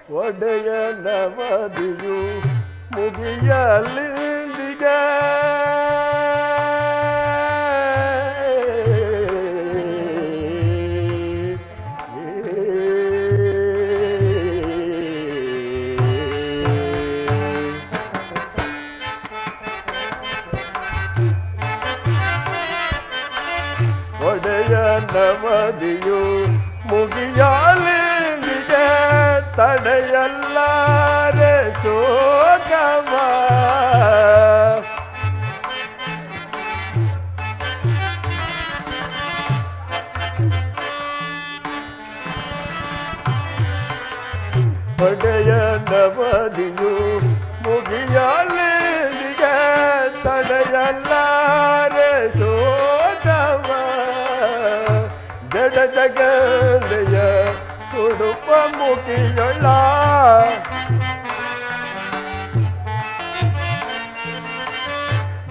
ಒಡೆಯ ನವದಿಯು ಮುಗಿಯಲಿಂದಿಗೆ ಒಡೆಯ ನವದಿಯು ಮುಗಿಯಲಿಂದಿಗೆ ತಡೆಯಲ್ಲಾರೆ ಶೋಕವ ಒಡೆಯ ನವದಿಯು ಮುಗಿಯಲಿಂದಿಗೆ ತಡೆಯಲ್ಲಾರೆ ಶೋಕವ ಜಡ ಜಗದೆಯ ಉಡುಪ ಮುಗಿಯೊಳ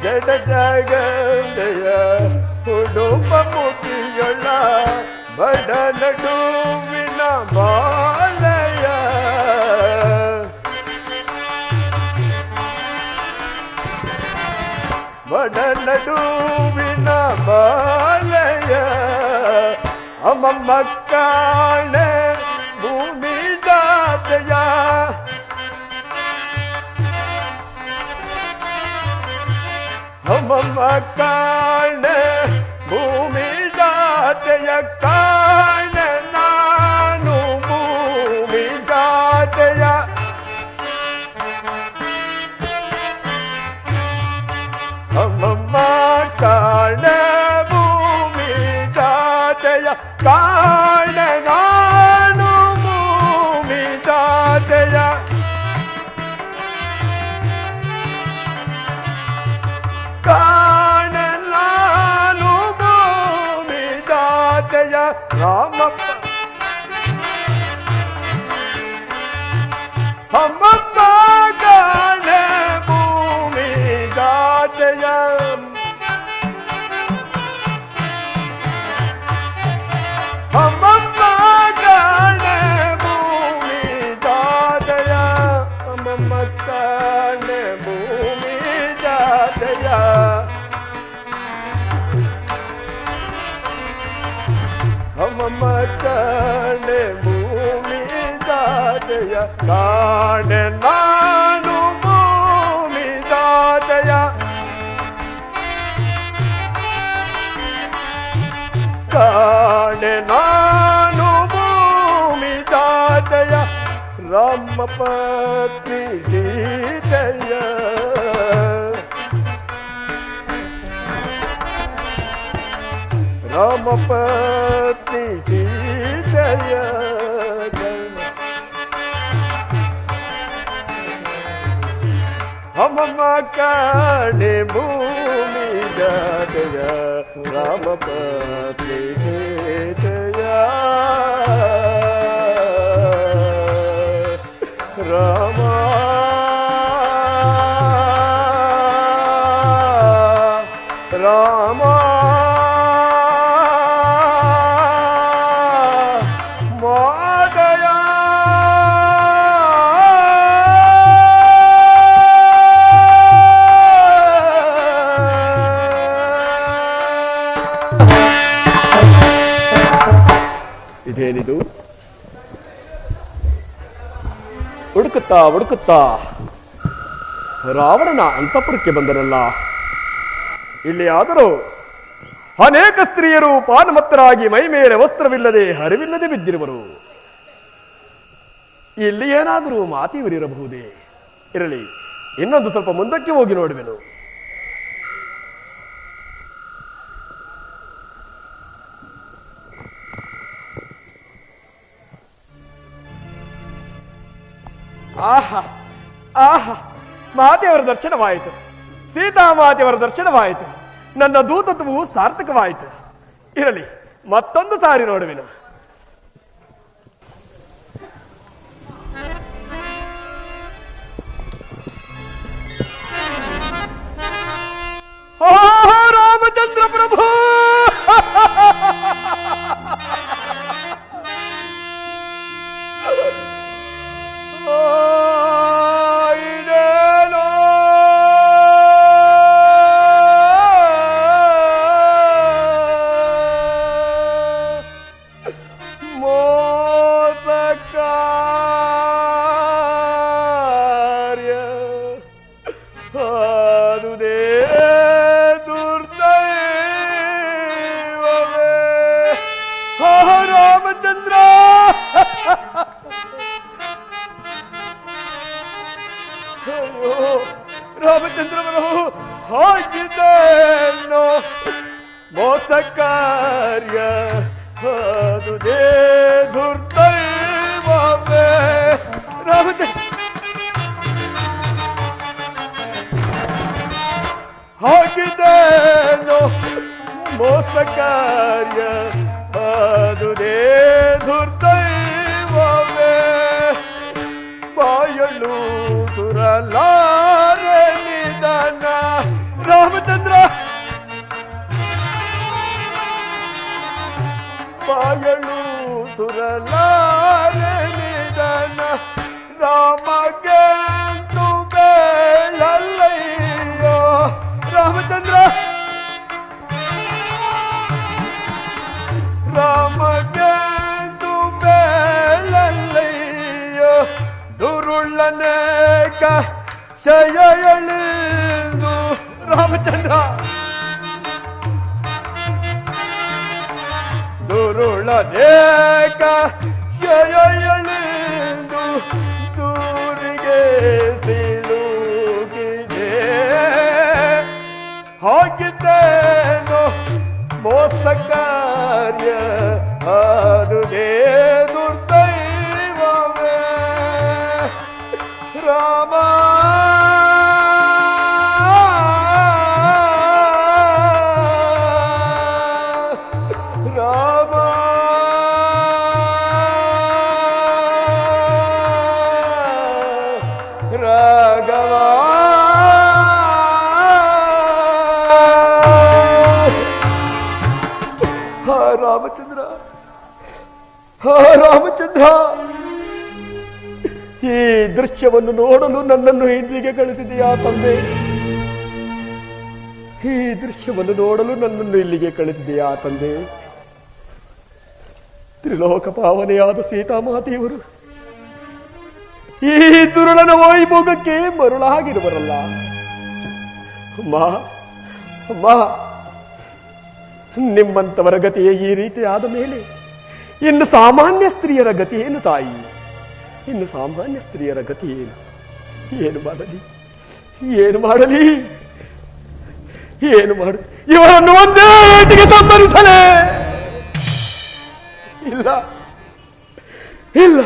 ಜಡ ಜಗದೆಯ ಉಡುಪ ಮುಗಿಯೊಳ ಬಡ ನಡುವಿನ ಬಾಲಯ ಬಡ ನಡುವಿನ ಬಾಲಯ ಅಮ್ಮಮ್ಮ ಕಾಣೆ ಭೂಮಿ ಜಾತೆಯ ಅಮ್ಮಮ್ಮ ಕಾಣೆ ಭೂಮಿ ಜಾತೆಯ ಕಾಣೆ ನಾನು ಭೂಮಿ ಜಾತೆಯ ಅಮ್ಮಮ್ಮ ಕಾಣೆ ಭೂಮಿ ಜಾತೆಯ ಕಾಣೆ ನಾನು ಭೂಮಿ ಜಾತೆಯ ಕಾಣೆ ನಾನು ಭೂಮಿ ಜಾತೆಯ ರಾಮಪ್ಪ ಅಮ್ಮಮ್ಮ ಕಾಣೆ ಭೂಮಿ ಜಾತೆಯ ಅಮ್ಮಮ್ಮ ಕಾಣೆ ಭೂಮಿ ಜಾತೆಯ ಅಮ್ಮಮ್ಮ ಕಾಣೆ ಭೂಮಿ ಜಾತೆಯ ಅಮ್ಮಮ್ಮ ಕಾಣೆ ಭೂಮಿ ಜಾತೆಯ ಕಾಣೆ ನಾನು ಭೂಮಿ ಜಾತೆಯ ಕಾಣೆ ನಾನು ಭೂಮಿ ಜಾತೆಯ ರಾಮ ಪತ್ನಿ ಸೀತೆಯ ರಾಮ ಪತ್ನಿ ಸೀತೆಯ ಅಮ್ಮಮ್ಮ ಕಾಣೆ ಭೂಮಿ ಜಾತೆಯ ರಾಮ ಪತ್ನಿ ಸೀತೆಯ ರಾಮ ರಾಮ ಮಾದಯ ಇದೇನಿದು ಹುಡುಕುತ್ತಾ ಹುಡುಕುತ್ತಾ ರಾವಣನ ಅಂತಃಪುರಕ್ಕೆ ಬಂದನಲ್ಲ. ಇಲ್ಲಿ ಆದರೂ ಅನೇಕ ಸ್ತ್ರೀಯರು ಪಾನಮತ್ತರಾಗಿ ಮೈ ಮೇಲೆ ವಸ್ತ್ರವಿಲ್ಲದೆ ಹರಿವಿಲ್ಲದೆ ಬಿದ್ದಿರುವರು. ಇಲ್ಲಿ ಏನಾದರೂ ಮಾತಿವರಿರಬಹುದೇ? ಇರಲಿ, ಇನ್ನೊಂದು ಸ್ವಲ್ಪ ಮುಂದಕ್ಕೆ ಹೋಗಿ ನೋಡುವೆನು. ಆಹಾ ಆಹಾ, ಮಾತೆಯವರ ದರ್ಶನವಾಯಿತು, ಸೀತಾಮಾತೆಯವರ ದರ್ಶನವಾಯಿತು, ನನ್ನ ದೂತತ್ವವು ಸಾರ್ಥಕವಾಯಿತು. ಇರಲಿ, ಮತ್ತೊಂದು ಸಾರಿ ನೋಡುವೆನು. ರಾಮಚಂದ್ರ ಪ್ರಭು ಅಯ್ಯೋ ರಾಮಚಂದ್ರ ಪ್ರಭು ಹಾಗಿದ್ದೇನೋ ಮೋಸ ಕಾರ್ಯ ಅದುದೇ ದುರ್ದೈವವೇ ರಾಮಚಂದ್ರ ಹಾಗಿದ್ದೇನೋ ಮೋಸ ಕಾರ್ಯ ಅದುದೇ ದುರ್ದೈವವೇ ಬಾಯಳು ತುರಲಾರೆ ನಿಧಾನ ರಾಮಚಂದ್ರ ಬಾಯಳು ತುರಲಾರೆ ನಿಧಾನ ರಾಮಗೆಂದು ಬೇಳಲ್ಲಯ್ಯೋ ರಾಮಚಂದ್ರ ರಾಮಗೆಂದು ಬೇಳಲ್ಲಯ್ಯೋ ದುರುಳ್ಳನೇಕ ಶಯಯಳಿದು ರಾಮಚಂದ್ರ ದುರುಳನೇಕ ಶಯಯಳಿದು ದೂರಿಗೆ ಸಿಲುಕಿದೆ ಹಾಗಿದ್ದೇನೋ ಮೋಸ ಕಾರ್ಯ ಅದುದೇ ದುರ್ದೈವವೇ ರಾಮ ರಾಮ ರಾಘವ ರಾಮಚಂದ್ರ ರಾಮಚಂದ್ರ ಈ ದೃಶ್ಯವನ್ನು ನೋಡಲು ನನ್ನನ್ನು ಇಲ್ಲಿಗೆ ಕಳಿಸಿದೆಯಾ ತಂದೆ ಈ ದೃಶ್ಯವನ್ನು ನೋಡಲು ನನ್ನನ್ನು ಇಲ್ಲಿಗೆ ಕಳಿಸಿದೆಯಾ ತಂದೆ ತ್ರಿಲೋಕ ಪಾವನೆಯಾದ ಸೀತಾಮಾತೆಯವರು ಈ ದುರುಳನ ವೈಭೋಗಕ್ಕೆ ಮರುಳಾಗಿರುವರಲ್ಲ ಅಮ್ಮ ಅಮ್ಮ ನಿಮ್ಮಂತವರ ಗತಿಯೇ ಈ ರೀತಿ ಆದ ಮೇಲೆ ಇನ್ನು ಸಾಮಾನ್ಯ ಸ್ತ್ರೀಯರ ಗತಿ ಏನು ತಾಯಿ ಇನ್ನು ಸಾಮಾನ್ಯ ಸ್ತ್ರೀಯರ ಗತಿ ಏನು ಮಾಡಲಿ ಏನು ಮಾಡಲಿ ಏನು ಮಾಡ ಇವರನ್ನು ಒಂದೇ ಏಟಿಗೆ ಸಂಬರಿಸಲೇ ಇಲ್ಲ ಇಲ್ಲ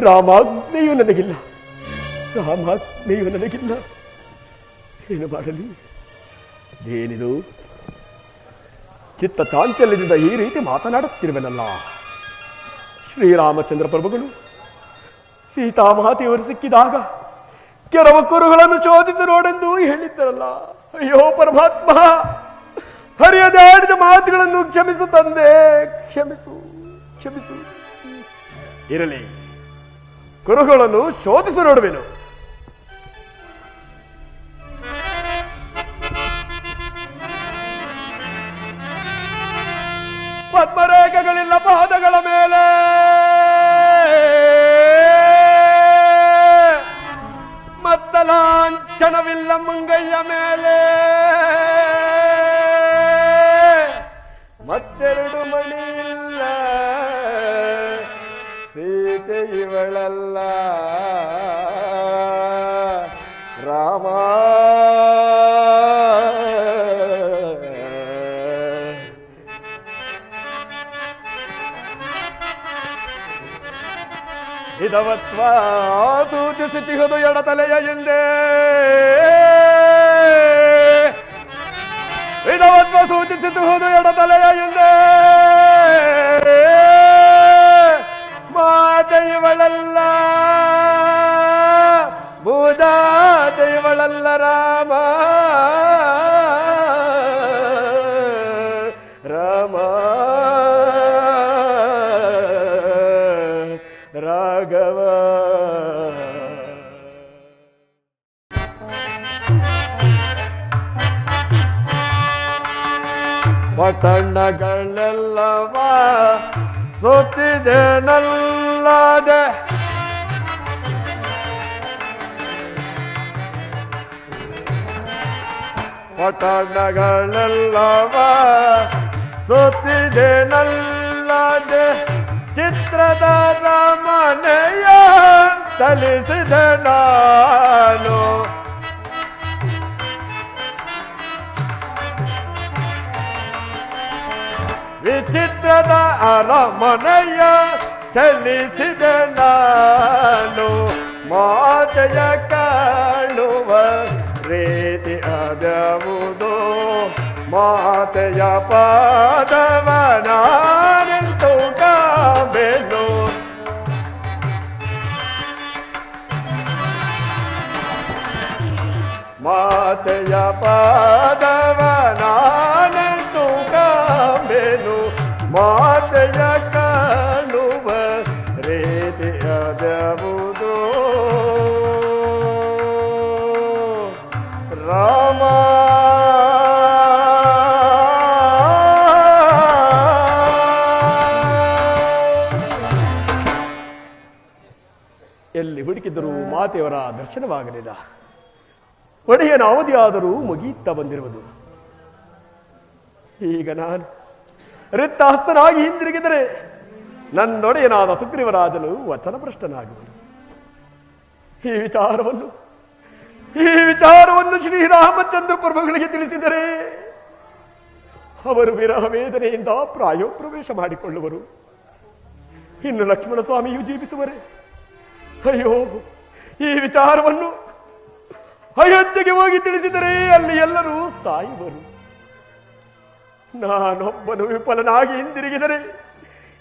ರಾಮಾಜ್ಞೆಯೂ ನನಗಿಲ್ಲ ರಾಮಾಜ್ಞೆಯೂ ನನಗಿಲ್ಲ ಏನು ಮಾಡಲಿ ಏನಿದು ಚಿತ್ತ ಚಾಂಚಲ್ಯದಿಂದ ಈ ರೀತಿ ಮಾತನಾಡುತ್ತಿರುವೆನಲ್ಲ ಶ್ರೀರಾಮಚಂದ್ರ ಪ್ರಭುಗಳು ಸೀತಾಮಾತೆಯವರು ಸಿಕ್ಕಿದಾಗ ಕೆಲವು ಕುರುಗಳನ್ನು ಶೋಧಿಸಿ ನೋಡೆಂದು ಹೇಳಿದ್ದರಲ್ಲ ಅಯ್ಯೋ ಪರಮಾತ್ಮ ಹರಿಯದೆ ಆಡಿದ ಮಾತುಗಳನ್ನು ಕ್ಷಮಿಸು ತಂದೆ ಕ್ಷಮಿಸು ಕ್ಷಮಿಸು ಇರಲಿ ಕುರುಗಳನ್ನು ಶೋಧಿಸಿ ನೋಡುವೆನು ಪದ್ಮರೇಖೆಗಳಿಲ್ಲ ಪಾದಗಳ ಮೇಲೆ ಮತ್ತಲಾಂಛನವಿಲ್ಲ ಮುಂಗಯ್ಯ ಮೇಲೆ ಮತ್ತೆರಡು ಮಣಿಯಿಲ್ಲ ಸೀತೆ ಇವಳಲ್ಲ ರಾಮ ಹಿತವತ್ವ ಸೂಚಿಸುತ್ತಿಹುದು ಎಡತಲೆಯ ಹಿಂದೆ ಹಿತವತ್ವ ಸೂಚಿಸುತ್ತಿಹುದು ಎಡತಲೆಯ ಹಿಂದೆ ಮಾತೆ ಇವಳಲ್ಲ ಭೂಜಾತೆ ಇವಳಲ್ಲ ರಾಮ ರಾಮ ರಾಘವ ಪಟ್ಟಣಗಳೆಲ್ಲವ ಸುತ್ತಿದೆ ನಲ್ಲದೆ ಪಟ್ಟಣಗಳೆಲ್ಲವ ಸುತ್ತಿದೆ ನಲ್ಲದೆ ಚಿತ್ರದ ರಮನೆಯ ಚಲಿಸಿದ ನಾನು ವಿಚಿತ್ರದ ಅರಮನೆಯ ಚಲಿಸಿದ ನಾನು ಮಾತೆಯ ಕಾಣುವ ರೀತಿ ಅದ್ಯಾವುದು ಮಾತೆಯ ಪಾದವ ನಾನೆಂದು ಕಾಬೆನು ಮಾತೆಯ ಪಾದವ ನಾನೆಂದು ಕಾಬೆನು ಮಾತೆಯ ಕಾಣುವ ರೀತಿ ಅದ್ಯಾವುದು ರಾಮ ಎಲ್ಲಿ ಹುಡುಕಿದರೂ ಮಾತೆಯವರ ದರ್ಶನವಾಗಲಿಲ್ಲ. ಒಡೆಯನ ಅವಧಿಯಾದರೂ ಮುಗಿಯುತ್ತಾ ಬಂದಿರುವುದು. ಈಗ ನಾನು ರಿಕ್ತಹಸ್ತನಾಗಿ ಹಿಂದಿರುಗಿದರೆ ನನ್ನೊಡೆಯನಾದ ಸುಗ್ರೀವರಾಜನು ವಚನಭ್ರಷ್ಟನಾಗುವನು. ಈ ವಿಚಾರವನ್ನು ಶ್ರೀರಾಮಚಂದ್ರ ಪ್ರಭುಗಳಿಗೆ ತಿಳಿಸಿದರೆ ಅವರು ವಿರಹ ವೇದನೆಯಿಂದ ಪ್ರಾಯೋಪ್ರವೇಶ ಮಾಡಿಕೊಳ್ಳುವರು. ಇನ್ನು ಲಕ್ಷ್ಮಣ ಸ್ವಾಮಿಯು ಜೀವಿಸುವರೆ. ಅಯ್ಯೋ, ಈ ವಿಚಾರವನ್ನು ಅಯೋಧ್ಯೆಗೆ ಹೋಗಿ ತಿಳಿಸಿದರೆ ಅಲ್ಲಿ ಎಲ್ಲರೂ ಸಾಯುವರು. ನಾನೊಬ್ಬನು ವಿಫಲನಾಗಿ ಹಿಂದಿರುಗಿದರೆ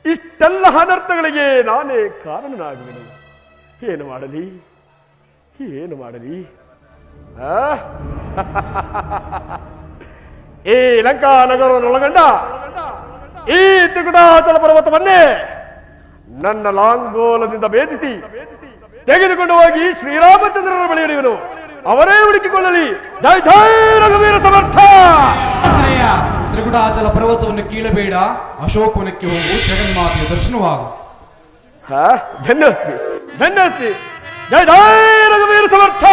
ಇಷ್ಟೆಲ್ಲ ಅನರ್ಥಗಳಿಗೆ ನಾನೇ ಕಾರಣನಾಗುವೆನು. ಏನು ಮಾಡಲಿ ಈ ಲಂಕಾ ನಗರವನ್ನೊಳಗೊಂಡ ಈ ತ್ರಿಕುಟಾಚಲ ಪರ್ವತವನ್ನೇ ನನ್ನ ಲಾಂಗೋಲದಿಂದ ಭೇದಿಸಿ ತೆಗೆದುಕೊಂಡು ಹೋಗಿ ಶ್ರೀರಾಮಚಂದ್ರನ ಬಳಿ ಹಿಡಿಯುವನು. ಅವರೇ ಹುಡುಕಿಕೊಳ್ಳಲಿ. ಜೈ ಜೈ ರಘುವೀರ ಸಮರ್ಥ. ತ್ರಿಕುಟಾಚಲ ಪರ್ವತವನ್ನು ಕೀಳಬೇಡ, ಅಶೋಕವನಕ್ಕೆ ಹೋಗು, ಜಗನ್ಮಾತೆಯ ದರ್ಶನವಾಗು. ಧನ್ಯಸ್ತಿ. ಜೈ ಜೈ ರಘುವೀರ ಸಮರ್ಥ.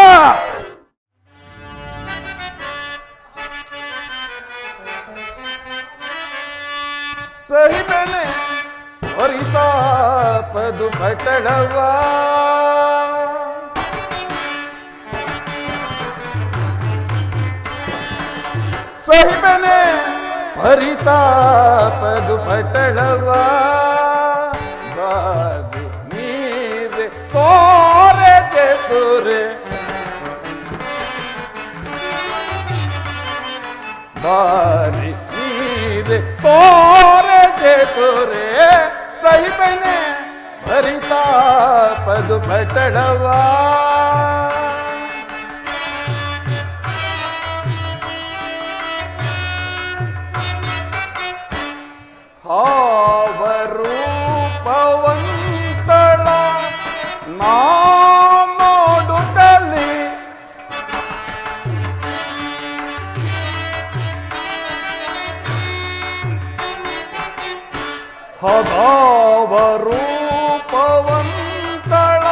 ಸಹಿಬೆನೆ ಪರಿತಾಪದು ಪಟಳವಾ ಸಹಿಬೆನೆ ಪರಿತಾಪದು ಪಟಳವಾ ಬಾದು ನೀರೆ ತೋರೆ ತುರೆ ಬಾರಿ ನೀರೆ ತೋರೆ ತುರೆ ಸಹಿಬೆನೆ ಪರಿತಾಪದು ಪಟಳವಾ ಹಾವರೂಪವಂತಳ ನೋಡುತ್ತಲಿ ಹಾವರೂಪವಂತಳ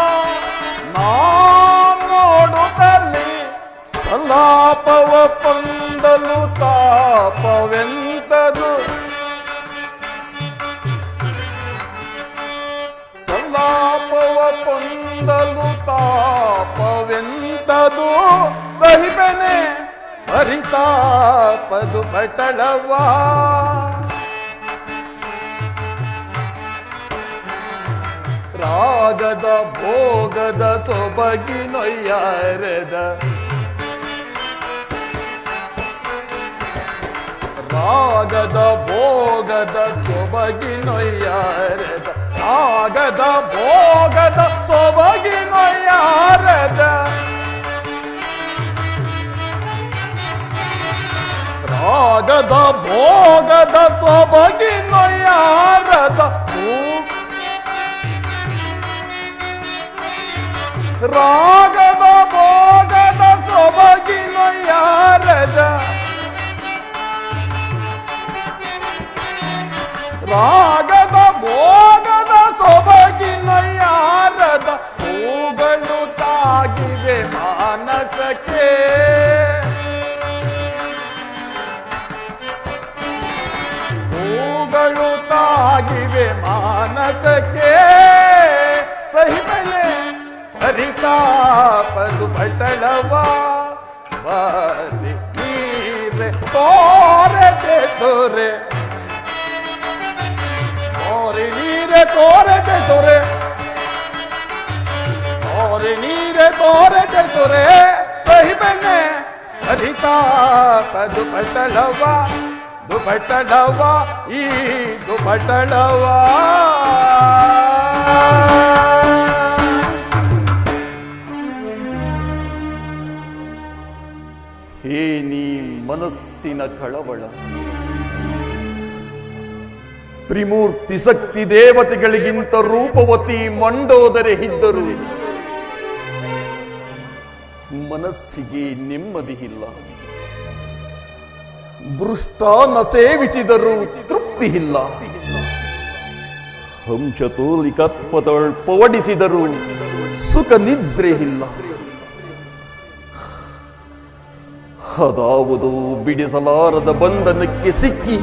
ನೋಡುತ್ತಲಿ ಸಲಾಪವ ಪೊಂದಲು ತಾಪವೆಂತದು ಸಲಾಪವ ಪೊಂದಲು ತಾಪವೆಂತದು ಸಹಿಬೆನೆ ಪರಿತಾಪದು ಪಟಳವಾ ರಾಗದ ಭೋಗದ ಸೊಬಗಿನೊಯ್ಯಾರದ ರಾಗದ ಭೋಗದ ಸೊಬಗಿನೊಯ್ಯಾರದ ರಾಗದ ಭೋಗದ ಸೊಬಗಿನೊಯ್ಯಾರದ ರಾಗದ ಭೋಗದ ಸೊಬಗಿನೊಯ್ಯಾರದ ರಾಗದ ಭೋಗದ ಸೊಬಗಿನೊಯ್ಯಾರದ ರಾಗದ ಭೋಗದ ಸೊಬಗಿನೊಯ್ಯಾರದ ಹೂಗಳು ತಾಗಿವೆ ಮಾನಸಕ್ಕೆ ಹೂಗಳು ತಾಗಿವೆ ಮಾನಸಕ್ಕೆ ಸಹಿಬೆನೆ ಹರಿತಾಪದು ಪಟಳವ ಬಾರಿ ನೀರೆ ತೋರದೆ ತೋರೆ ತೋರೆ ನೀರೆ ತೋರದೆ ತೋರೆ ತೋರೆ ನೀರೆ ತೋರದೆ ತೋರೆ ಸಹಿಬನೆ ಹರಿತಾಪದು ಪಟಳವ ದುಪಟಳವ ಈ ದುಪಟಳವ ಏನಿ ಮನಸ್ಸಿನ ಕಳವಳ ತ್ರಿಮೂರ್ತಿ ಶಕ್ತಿ ದೇವತೆಗಳಿಗಿಂತ ರೂಪವತಿ ಮಂಡೋದರ ಇದ್ದರು ಮನಸ್ಸಿಗೆ ನೆಮ್ಮದಿ ಇಲ್ಲ. ಭೃಷ್ಟಾನ್ನ ಸೇವಿಸಿದರೂ ತೃಪ್ತಿ ಇಲ್ಲ. ಹಂಸತೋಲಿಕತ್ವದೊಳ್ ಪವಡಿಸಿದರೂ ಸುಖ ನಿದ್ರೆ ಇಲ್ಲ. ಅದಾವುದೋ ಬಿಡಿಸಲಾರದ ಬಂಧನಕ್ಕೆ ಸಿಕ್ಕಿ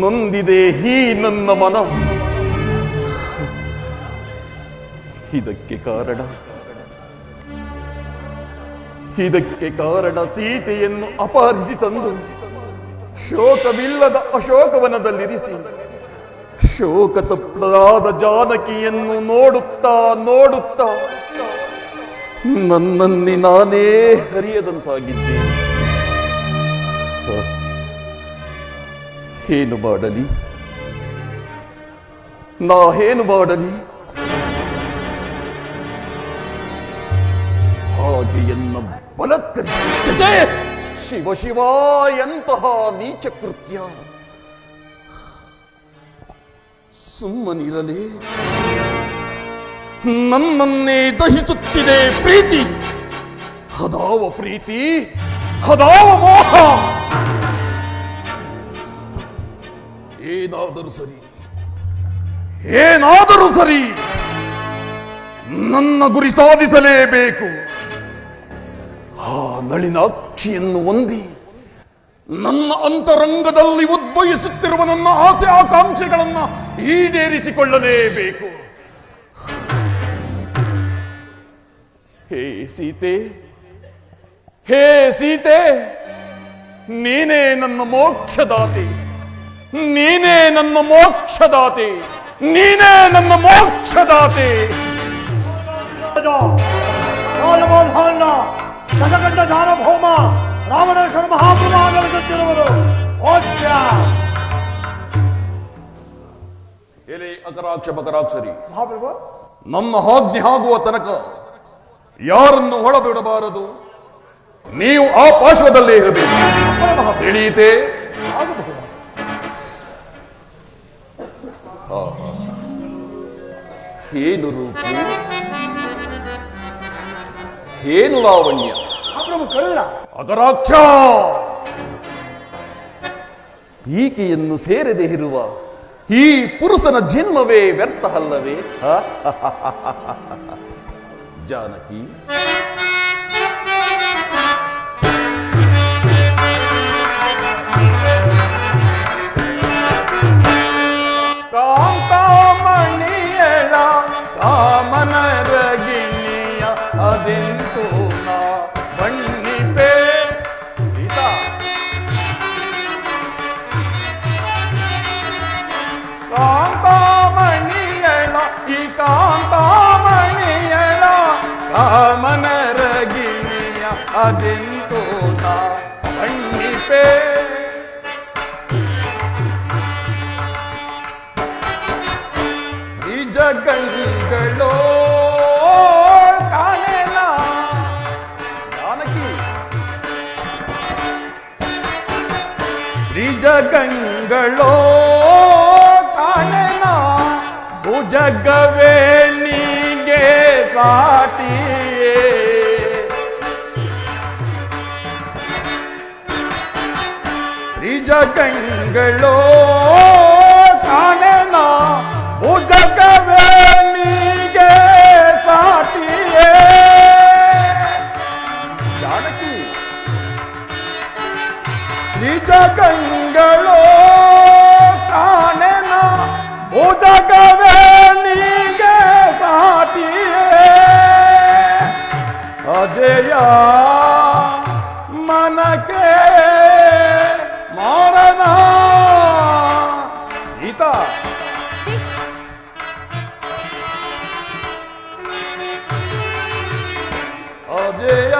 ನೊಂದಿದೆ ಈ ನನ್ನ ಮನ. ಇದಕ್ಕೆ ಕಾರಣ ಸೀತೆಯನ್ನು ಅಪಹರಿಸಿ ತಂದು ಶೋಕವಿಲ್ಲದ ಅಶೋಕವನದಲ್ಲಿರಿಸಿ ಶೋಕ ತಪ್ಪಾದ ಜಾನಕಿಯನ್ನು ನೋಡುತ್ತಾ ನನ್ನನ್ನೇ ನಾನೇ ಹರಿಯದಂತಾಗಿದ್ದೇನೆ. ಏನು ಮಾಡಲಿ? ಹಾಗೆ ಎನ್ನ ಬಲತ್ಕರಿಸಿ ಶಿವ ಎಂತಹ ನೀಚ ಕೃತ್ಯ! ಸುಮ್ಮನಿರಲೇ? ನನ್ನನ್ನೇ ದಹಿಸುತ್ತಿದೆ ಪ್ರೀತಿ. ಹದಾವ ಪ್ರೀತಿ, ಹದಾವ ಮೋಹ. ಏನಾದರೂ ಸರಿ ನನ್ನ ಗುರಿ ಸಾಧಿಸಲೇಬೇಕು. ಆ ನಳಿನಾಕ್ಷಿಯನ್ನು ಹೊಂದಿ ನನ್ನ ಅಂತರಂಗದಲ್ಲಿ ಉದ್ಭವಿಸುತ್ತಿರುವ ನನ್ನ ಆಸೆ ಆಕಾಂಕ್ಷೆಗಳನ್ನು ಈಡೇರಿಸಿಕೊಳ್ಳಲೇಬೇಕು. ಹೇ ಸೀತೆ, ನೀನೇ ನನ್ನ ಮೋಕ್ಷದಾತೆ, ನೀನೇ ನನ್ನ ಮೋಕ್ಷದಾತೆ. ಶತಕಂಡ ಸಾರ್ವಭೌಮ ರಾವಣೇಶ್ವರ ಮಹಾಪ್ರಭಾಗರುವರು ಎಲೆ ಅಕರಾಕ್ಷ ಬಕರಾಕ್ಷರಿ, ಮಹಾಪ್ರಭು, ನನ್ನ ಆಜ್ಞೆ ಆಗುವ ತನಕ ಯಾರನ್ನು ಒಳಬಿಡಬಾರದು. ನೀವು ಆ ಪಾರ್ಶ್ವದಲ್ಲೇ ಇರಬೇಕು. ತಿಳಿಯಿತೆ? ಏನು ರೂಪ, ಏನು ಲಾವಣ್ಯ! ಅಕರಾಕ್ಷ, ಈಕೆಯನ್ನು ಸೇರದೆ ಇರುವ ಈ ಪುರುಷನ ಜನ್ಮವೇ ವ್ಯರ್ಥ ಅಲ್ಲವೇ? ಜಾನಕಿ, ಕಾಂತಾಮಣಿಯಳ ಕಾಮನರಗಿಣಿಯ ಅದೆಂತೂ ನಾ ಬಣ್ಣಿಪೆ. ಕಾಂತಾಮಣಿಯಳ ಈ ಕಾಂತಾಮಣಿಯಳ ಕಾಮನರಗಿಣಿಯ ಅದೆಂತೂ ನಾ ಬಣ್ಣಿಪೆ. ಜಗಂಗಳೋ ಕಾಣೆನ ಜಾನಕಿ, ತ್ರಿಜಗಂಗಳೋ ಕಾಣೆನ ಭುಜಗವೇಣಿಗೆ ಸಾಟಿಯೇ. ತ್ರಿಜಗಂಗಳೋ ಕಾಣೆನ ಭುಜಗವೇಣಿಗೆ ಸಾಟಿಯೇ. ಜಾನಕಿ, ತ್ರಿಜಗಂಗಳೋ ಕಾಣೆನ ಭುಜಗವೇಣಿಗೆ ಸಾಟಿಯೇ. ಲಜ್ಜೆಯ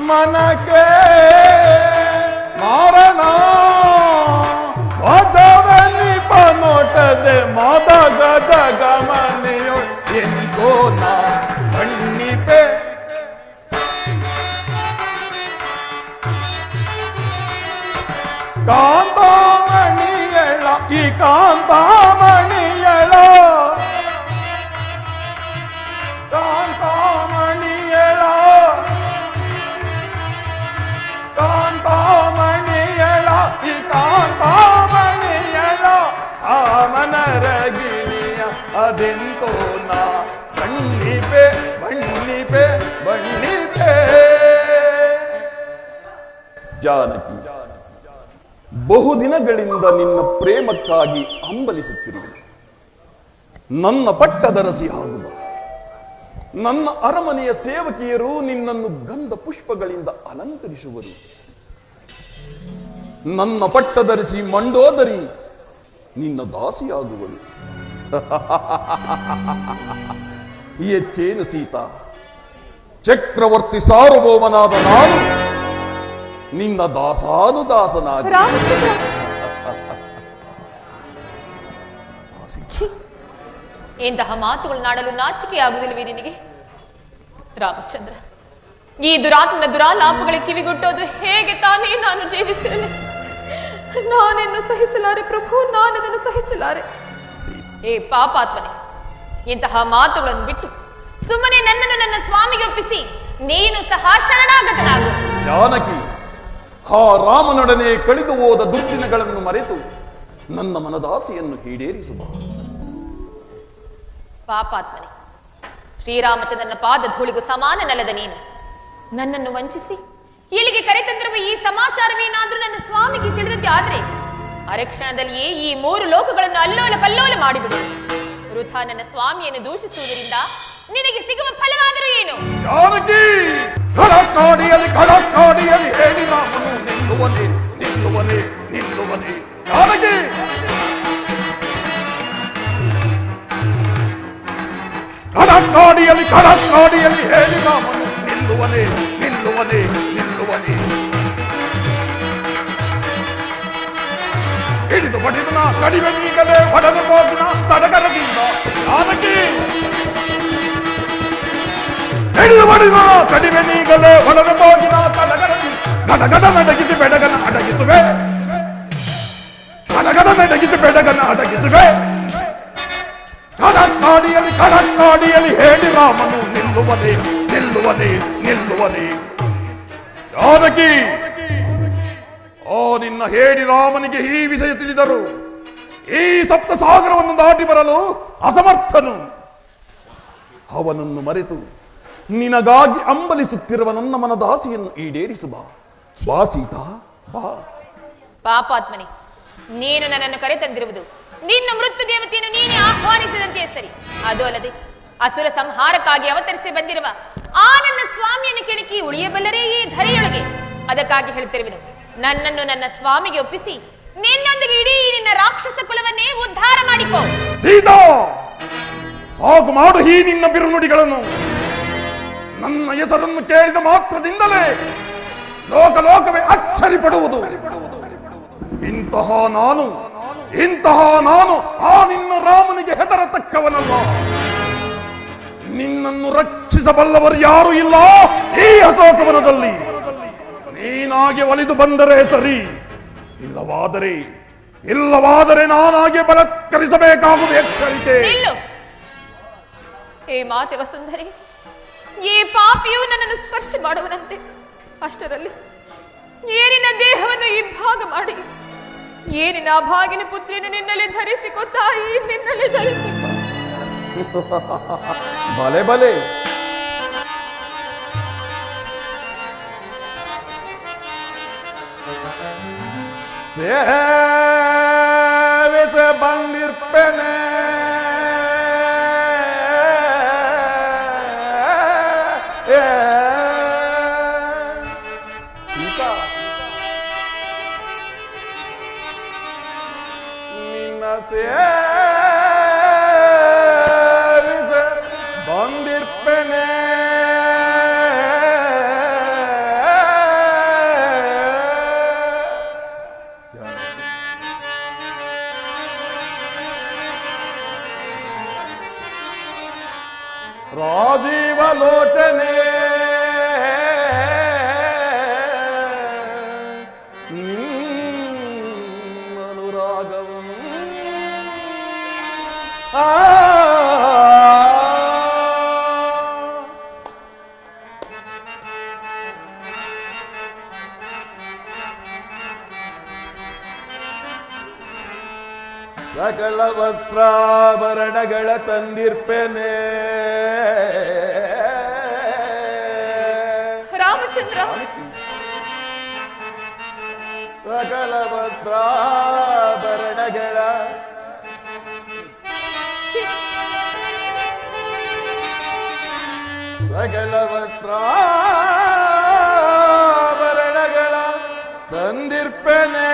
ಮನಕ್ಕೆ ಮಾರಣ ಭಜವನಿ ಪನೋಟದೆ ಮದ ಗಜ ಗಮನೆಯೋ ಎಂತೋ ನಾ ಬಣ್ಣಿಪೆ ಕಾಂತಾಮಣಿಯಳ ಈ ಕಾಂತಾಮಣಿಯಳ ಕಾಂತಾಮಣಿಯಳ ಕಾಂತಾಮಣಿಯಳ ಈ ಕಾಂತಾಮಣಿಯಳ ಆ ಮನರಗಿಣಿಯ ಅದೆಂತೋ ನಾ ಬಣ್ಣಿಪೆ ಬಣ್ಣಿಪೆ ಬಣ್ಣಿಪೆ. ಜಾನಕಿ, ಬಹುದಿನಗಳಿಂದ ನಿನ್ನ ಪ್ರೇಮಕ್ಕಾಗಿ ಹಂಬಲಿಸುತ್ತಿರುವೆ. ನನ್ನ ಪಟ್ಟದರಸಿ ಆಗುವ. ನನ್ನ ಅರಮನೆಯ ಸೇವಕಿಯರು ನಿನ್ನನ್ನು ಗಂಧ ಪುಷ್ಪಗಳಿಂದ ಅಲಂಕರಿಸುವರು. ನನ್ನ ಪಟ್ಟದರಸಿ ಮಂಡೋದರಿ ನಿನ್ನ ದಾಸಿಯಾಗುವಳು. ಎಚ್ಚೇನು ಸೀತಾ, ಚಕ್ರವರ್ತಿ ಸಾರ್ವಭೌಮನಾದ ನಾನು ನಿನ್ನ ದಾಸಾನುದಾಸನಾಗಿ. ಇಂತಹ ಮಾತುಗಳನ್ನಾಡಲು ನಾಚಿಕೆಯಾಗುವುದಿಲ್ಲವೇ ನಿನಗೆ? ರಾಮಚಂದ್ರ, ಈ ದುರಾತ್ಮನ ದುರಾಲಾಪಗಳಿಗೆ ಕಿವಿಗೊಟ್ಟೋದು ಹೇಗೆ ತಾನೇ ನಾನು ಜೀವಿಸಿರಲಿ? ನಾನೆನ್ನು ಸಹಿಸಲಾರೆ ಪ್ರಭು, ನಾನದನ್ನು ಸಹಿಸಲಾರೆ. ಏ ಪಾಪಾತ್ಮನೆ, ಇಂತಹ ಮಾತುಗಳನ್ನು ಬಿಟ್ಟು ಸುಮ್ಮನೆ ನನ್ನನ್ನು ನನ್ನ ಸ್ವಾಮಿಗೆ ಒಪ್ಪಿಸಿ ನೀನು ಸಹ ಶರಣಾಗತನಾಗು. ಜಾನಕಿ, ಆ ರಾಮನೊಡನೆ ಕಳೆದು ಹೋದ ದುರ್ದಿನಗಳನ್ನು ಮರೆತು ನನ್ನ ಮನದಾಸೆಯನ್ನು ಈಡೇರಿಸುವ. ಪಾಪಾತ್ಮನೆ, ಶ್ರೀರಾಮಚಂದ್ರನ ಪಾದ ಧೂಳಿಗೂ ಸಮಾನನಲ್ಲದ ನೀನು ನನ್ನನ್ನು ವಂಚಿಸಿ ಇಲ್ಲಿಗೆ ಕರೆತಂದಿರುವ ಈ ಸಮಾಚಾರವೇನಾದ್ರೂ ನನ್ನ ಸ್ವಾಮಿಗೆ ತಿಳಿದದ್ದೇ ಆದ್ರೆ ಅರಕ್ಷಣದಲ್ಲಿಯೇ ಈ 3 ಲೋಕಗಳನ್ನು ಅಲ್ಲೋಲ ಕಲ್ಲೋಲ ಮಾಡಿಬಿಡು. ವೃಥಾ ನನ್ನ ಸ್ವಾಮಿಯನ್ನು ದೂಷಿಸುವುದರಿಂದ ನಿನಗೆ ಸಿಗುವ ಫಲವಾದರೂ ಏನು? ಜಾನಕಿ, ಕಡಕಾಡಿಯಲ್ಲಿ ಹೇಳಿ ರಾಮನು ನಿಲ್ಲುವನೆ ನಿಲ್ಲುವನೆ ನಿಲ್ಲುವನೆ. ಜಾನಕಿ, ಕಡಕಾಡಿಯಲ್ಲಿ ಹೇಳಿ ರಾಮನು ನಿಲ್ಲುವನೆ ನಿಲ್ಲುವನೆ ನಿಲ್ಲುವನೆ. ಹಿಡಿದು ಬಡಿದನ ಕಡಿಮೆ ನೀಗಲೇ ಹೊಡೆದು ಹೋಗಿನ ತಡಗರದಿಂದ. ಜಾನಕಿ, ಹಿಡಿದು ಬಡಿದ ಕಡಿಮೆ ನೀಗಲೇ ಹೊಡೆದು ಹೋಗಿನ ತಡಗರದಿ. ಗಡಗಡ ನಡಗಿಸಿ ಬೆಡಗನ ಅಡಗಿಸುವೆ, ಗಡಗಡ ನಡಗಿಸಿ ಬೆಡಗನ ಅಡಗಿಸುವೆ. ಕಡಕಾಡಿಯಲ್ಲಿ ಹೇಳಿ ರಾಮನು ನಿಲ್ಲುವನೆ ನಿಲ್ಲುವನೆ ನಿಲ್ಲುವನೆ. ಜಾನಕಿ, ಓ ನಿನ್ನ ಹೇಳಿ ರಾಮನಿಗೆ ಈ ವಿಷಯ ತಿಳಿದರು ಈ ಸಪ್ತ ಸಾಗರವನ್ನು ದಾಟಿ ಬರಲು ಅಸಮರ್ಥನು. ಅವನನ್ನು ಮರೆತು ನಿನಗಾಗಿ ಅಂಬಲಿಸುತ್ತಿರುವ ನನ್ನ ಮನದಾಸೆಯನ್ನು ಈಡೇರಿಸುವ. ಬಾ ಸೀತಾ, ಬಾ. ಪಾಪಾತ್ಮನೆ, ನೀನು ನನ್ನನ್ನು ಕರೆತಂದಿರುವುದು ನಿನ್ನ ಮೃತ್ಯು ದೇವತೆಯನ್ನು ನೀನೇ ಆಹ್ವಾನಿಸಿದಂತೆ ಸರಿ. ಅದು ಅಲ್ಲದೆ ಅಸುರ ಸಂಹಾರಕ್ಕಾಗಿ ಅವತರಿಸಿ ಬಂದಿರುವ ಆ ನನ್ನ ಸ್ವಾಮಿಯನ್ನು ಕೆಣಕಿ ಉಳಿಯಬಲ್ಲರೇ ಈ ಧರೆಯೊಳಗೆ. ಅದಕ್ಕಾಗಿ ಹೇಳುತ್ತಿರುವುದು, ನನ್ನನ್ನು ನನ್ನ ಸ್ವಾಮಿಗೆ ಒಪ್ಪಿಸಿ ನಿನ್ನೊಂದಿಗೆ ಇಡೀ ನಿನ್ನ ರಾಕ್ಷಸ ಕುಲವನ್ನೇ ಉದ್ಧಾರ ಮಾಡಿಕೋ. ಸೀತಾ, ಸಾಕು ಮಾಡು ಈ ನಿನ್ನ ಬಿರುನುಡಿಗಳನ್ನು. ನನ್ನ ಹೆಸರನ್ನು ಕೇಳಿದ ಮಾತ್ರದಿಂದಲೇ ಲೋಕವೇ ಅಚ್ಚರಿ ಪಡುವುದು. ಇಂತಹ ನಾನು ಆ ನಿನ್ನ ರಾಮನಿಗೆ ಹೆದರತಕ್ಕವನಲ್ಲ. ನಿನ್ನನ್ನು ರಕ್ಷಿಸಬಲ್ಲವರು ಯಾರು ಇಲ್ಲ ಈ ಅಶೋಕವನದಲ್ಲಿ. ನೀನಾಗೆ ಒಲಿದು ಬಂದರೆ ಸರಿ, ಇಲ್ಲವಾದರೆ ನಾನಾಗೆ ಬಲತ್ಕರಿಸಬೇಕಾಗುವುದು. ಎಚ್ಚರಿಕೆ. ಏ ಮಾತೆ ವಸುಂಧರೆ, ಈ ಪಾಪಿಯು ನನ್ನನ್ನು ಸ್ಪರ್ಶ ಮಾಡುವನಂತೆ. ಅಷ್ಟರಲ್ಲಿ ಏನಿನ ದೇಹವನ್ನು ಈ ಭಾಗ ಮಾಡಿ ಏನಿನ ಭಾಗಿನ ಪುತ್ರಿಯನ್ನು ನಿನ್ನಲ್ಲಿ ಧರಿಸಿಕೊ ತಾಯಿ, ನಿನ್ನಲ್ಲಿ ಧರಿಸಿಕೊ. ಬಲೆ ಬಲೆ. ಸೇವಿಸ ಬಂದಿರ್ಪೇನೆ ನಿನ್ನ ಸೇವಿಸ ಬಂದಿರ್ಪೇನೆ. 4 ಬಂದಿರ್ಪೇನೆ ರಾಜೀವ ಲೋಚನೆ ಅನುರಾಗವಂ ಸಕಲ ವಸ್ತ್ರಾಭರಣಗಳ ತಂದಿರ್ಪೇನೆ ರಾಮಚಂದ್ರ, ಸಕಲ ವಸ್ತ್ರಾಭರಣಗಳ ಸಕಲ ವಸ್ತ್ರಾಭರಣಗಳ ತಂದಿರ್ಪೇನೆ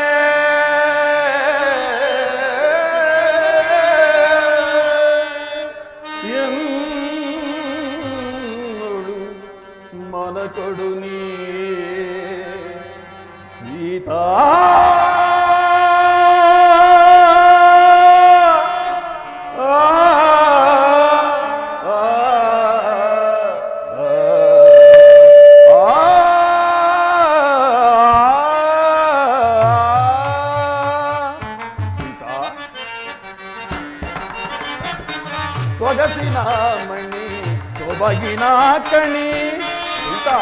ಮನ ಕೊಡು ನೀ ಸೀತಾ ಸೊಗಸಿನ ಮಣಿ ಸೊಬಗಿನ ಕಣಿ ಸೀತಾ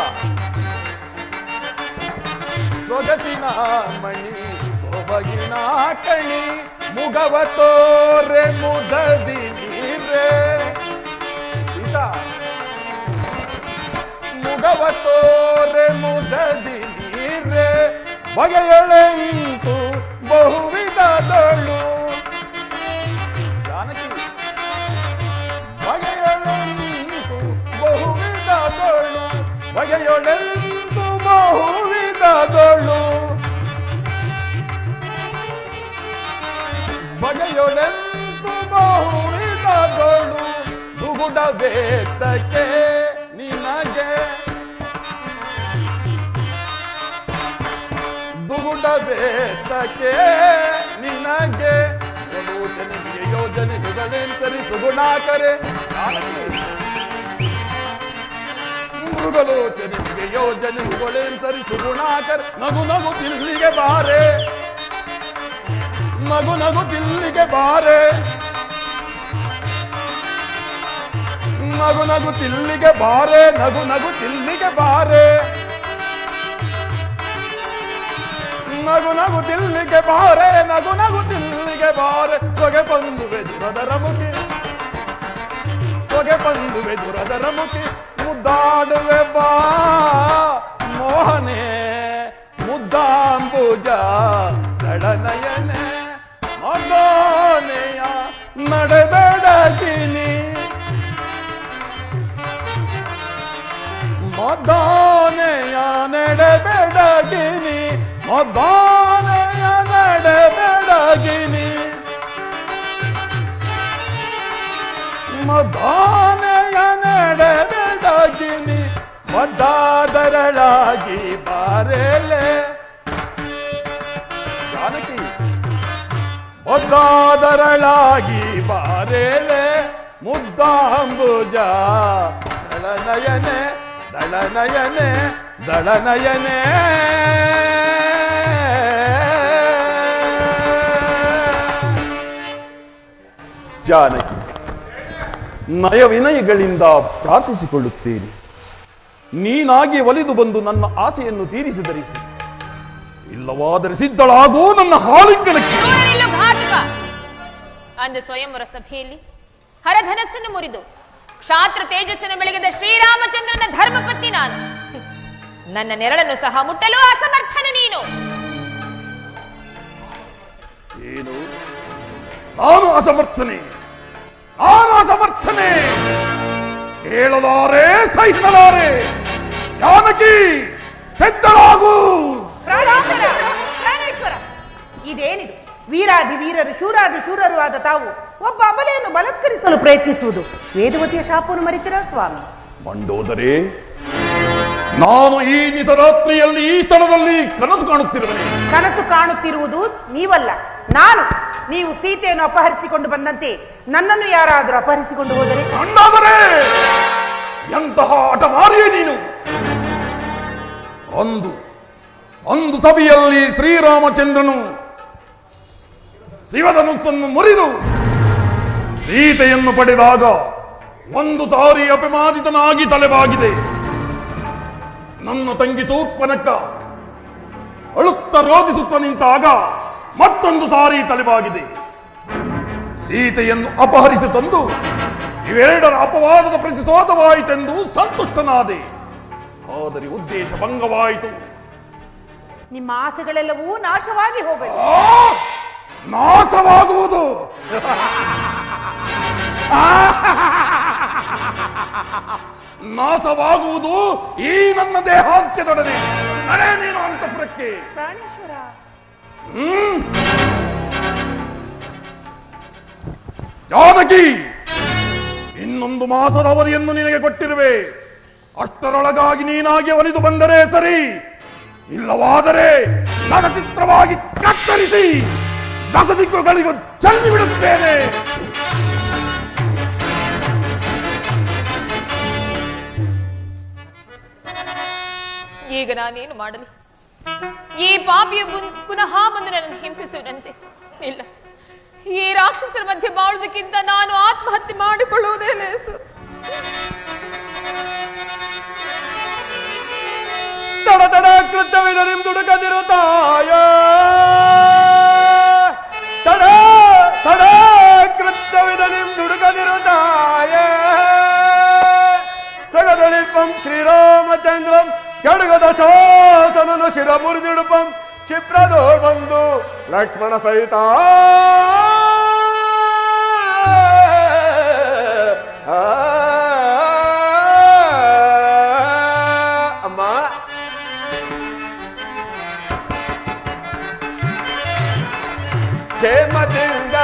ಸೊಗಸಿನ ಮಣಿ ಸೊಬಗಿನ ಕಣಿ ಮುಗವ ತೋರೆ ಮುದದಿ ನೀರೆ ಸೀತಾ ಮುಗವ ತೋರೆ ಮುದದಿ ನೀರೆ ಬಗೆಯೊಳೆಂತು ಬಹುವಿಧದೊಳು ಜಾನಕಿ ಬಗೆಯೊಳೆಂತು ಬಹುವಿಧದೊಳು ಬಗೆಯೊಳೆಂತು ಬಹುವಿಧದೊಳು ಬಗೆಯೊಳೆಂತು ಬಹುವಿಧದೊಳು ದುಗುಡ ವೇತಕ್ಕೆ ನಿನಗೆ ದುಗುಡ ವೇತಕ್ಕೆ ನಿನಗೆ ಯೋಜನೆಗೆ ಯೋಜನೆಗಳೆಂತರಿ ಸುಗುಣಾಕರೆ ಮೃಗಲೋಚನೆಗೆ ಯೋಜನೆಗಳೆಂತರಿ ಸುಗುಣಾಕರೆ ನಗು ನಗು ತಿಲ್ಲಿಗೆ ಬಾರೆ ನಗು ನಗು ತಿಲ್ಲಿಗೆ ಬಾರೆ ನಗು ನಗು ತಿಲ್ಲಿಗೆ ಬಾರೆ ನಗು ನಗು ತಿಲ್ಲಿಗೆ ಬಾರೆ ನಗು ನಗು ತಿಲ್ಲಿಗೆ ಬಾರೆ ನಗು ನಗು ತಿಲ್ಲಿಗೆ ಬಾರೆ ಸೊಗೆ ಬಂದುವೆ ದುರದರ ಮುಖಿ ಸೊಗೆ ಬಂದುವೆ ದುರದರ ಮುಖಿ ಮುದ್ದಾಡುವೆ ಬಾ ಮೋಹನೆ ಮುದ್ದಾಂಬುಜ ದಳನಯನೆ ಮಗೋನೆಯ ನಡೆಬೇಡಗಿನಿ ಮದಾನೆಯ ನಡೆಬೇಡಗಿನಿ ಮದಾನೆಯ ನಡೆಬೇಡಗಿನಿ ಮದಾನೆಯ ನಡೆಬೇಡಗಿನಿ ಮದ್ದಾದರಳಾಗಿ ಬಾರೆಲೆ ಜಾನಕಿ ಮದ್ದಾದರಳಾಗಿ ಬಾರೆಲೆ ಮುದ್ದಾಂಬುಜ ದಳನಯನೆ ದಳನಯನೆ ದಳನಯನೆ ಜಾನಕಿ ನಯ ವಿನಯಗಳಿಂದ ಪ್ರಾರ್ಥಿಸಿಕೊಳ್ಳುತ್ತೇನೆ. ನೀನಾಗಿ ಒಲಿದು ಬಂದು ನನ್ನ ಆಸೆಯನ್ನು ತೀರಿಸಿದರಿಸಿ, ಇಲ್ಲವಾದರೆ ಸಿದ್ಧಳಾಗೂ ನನ್ನ ಹಾಲಿಂಗನಕ್ಕೆ. ಅಂದು ಸ್ವಯಂವರ ಸಭೆಯಲ್ಲಿ ಹರಧನಸ್ಸನ್ನು ಮುರಿದು ಕ್ಷಾತ್ರ ತೇಜಸ್ಸನ್ನು ಬೆಳಗಿದ ಶ್ರೀರಾಮಚಂದ್ರನ ಧರ್ಮಪತ್ನಿ ನಾನು. ನನ್ನ ನೆರಳನ್ನು ಸಹ ಮುಟ್ಟಲು ಅಸಮರ್ಥನ ನೀನು. ಏನು? ನಾನು ಅಸಮರ್ಥನೆ? ನಾನು ಅಸಮರ್ಥನೆ? ಹೇಳಲಾರೆ, ಸಹಿಸಲಾರೆ. ಜಾನಕಿ, ಸಿದ್ಧಳಾಗು. ಪ್ರಾಣೇಶ್ವರ, ಇದೇನಿದು? ವೀರಾದಿ ವೀರರು, ಶೂರಾದಿ ಶೂರರು ಆದ ತಾವು ಒಬ್ಬ ಅಬಲೆಯನ್ನು ಬಲತ್ಕರಿಸಲು ಪ್ರಯತ್ನಿಸುವುದು ವೇದವತಿಯ ಶಾಪವನ್ನು ಮರಿತೀರಾ ಸ್ವಾಮಿ? ಮಂಡೋದರೇ, ನಾನು ಈ ನಿಸರಾತ್ರಿಯಲ್ಲಿ ಈ ಸ್ಥಳದಲ್ಲಿ ಕನಸು ಕಾಣುತ್ತಿರುವನೆ. ಕನಸು ಕಾಣುತ್ತಿರುವುದು ನೀವಲ್ಲ, ನಾನು. ನೀವು ಸೀತೆಯನ್ನು ಅಪಹರಿಸಿಕೊಂಡು ಬಂದಂತೆ ನನ್ನನ್ನು ಯಾರಾದರೂ ಅಪಹರಿಸಿಕೊಂಡು ಹೋದರೆ? ಮಂಡೋದರೇ, ಅಂದು ಸಭೆಯಲ್ಲಿ ಶ್ರೀರಾಮಚಂದ್ರನು ಶಿವಧನುಸ್ಸನ್ನು ಮುರಿದು ಸೀತೆಯನ್ನು ಪಡೆದಾಗ ಒಂದು ಸಾರಿ ಅಪಮಾನಿತನಾಗಿ ತಲೆಬಾಗಿದೆ. ನನ್ನ ತಂಗಿ ಶೂರ್ಪನಖ ಅಳುತ್ತ ರೋಧಿಸುತ್ತ ನಿಂತಾಗ ಮತ್ತೊಂದು ಸಾರಿ ತಲೆಬಾಗಿದೆ. ಸೀತೆಯನ್ನು ಅಪಹರಿಸಿ ತಂದು ಇವೆರಡರ ಅಪವಾದದ ಪ್ರತಿಶೋಧವಾಯಿತೆಂದು ಸಂತುಷ್ಟನಾದೆ. ಆದರೆ ಉದ್ದೇಶ ಭಂಗವಾಯಿತು. ನಿಮ್ಮ ಆಸೆಗಳೆಲ್ಲವೂ ನಾಶವಾಗಿ ಹೋಗಲಿ. ನಾಶವಾಗುವುದು ನಾಶವಾಗುವುದು ಈ ನನ್ನ ದೇಹಾಂತ್ಯದೊಡನೆ. ನಡೆ ನೀನು ಅಂತಃಪುರಕ್ಕೆ. ಪ್ರಾಣೇಶ್ವರ, ಜಾನಕಿ, ಇನ್ನೊಂದು ಮಾಸದ ಅವಧಿಯನ್ನು ನಿನಗೆ ಕೊಟ್ಟಿರುವೆ. ಅಷ್ಟರೊಳಗಾಗಿ ನೀನಾಗಿ ಒಲಿದು ಬಂದರೆ ಸರಿ, ಇಲ್ಲವಾದರೆ ನರಚಿತ್ರವಾಗಿ ಕತ್ತರಿಸಿ ದಸದಿಕ್ಕುಗಳಿಗೂ ಚೆಲ್ಲಿ ಬಿಡುತ್ತೇನೆ. ಈಗ ನಾನೇನು ಮಾಡಲಿ? ಈ ಪಾಪಿಯು ಪುನಃ ಬಂದು ನನ್ನನ್ನು ಹಿಂಸಿಸುವಂತೆ ಇಲ್ಲ. ಈ ರಾಕ್ಷಸರ ಮಧ್ಯೆ ಬಾಳುವುದಕ್ಕಿಂತ ನಾನು ಆತ್ಮಹತ್ಯೆ ಮಾಡಿಕೊಳ್ಳುವುದೇ ಲೇಸು. ತಡ ತಡ ಕೃತ್ಯವಿದ ನಿಮ್ದುಡುಕದಿರುತ್ತಾಯ, ತಡ ತಡ ಕೃತ್ಯವಿದ ನಿಮ್ದುಡುಕದಿರುತ್ತಾಯ. ಸಗದಳಿಪಂ ಶ್ರೀರಾಮಚಂದ್ರಂ ಕೆಡಗದ ಶಾಸನನು ಶಿರ ಮುರಿದಿಡುಪಂ ಕ್ಷಿಪ್ರದೋ ಬಂದು ಲಕ್ಷ್ಮಣ ಸಹಿತ. ಅಮ್ಮ, ಕ್ಷೇಮದಿಂದ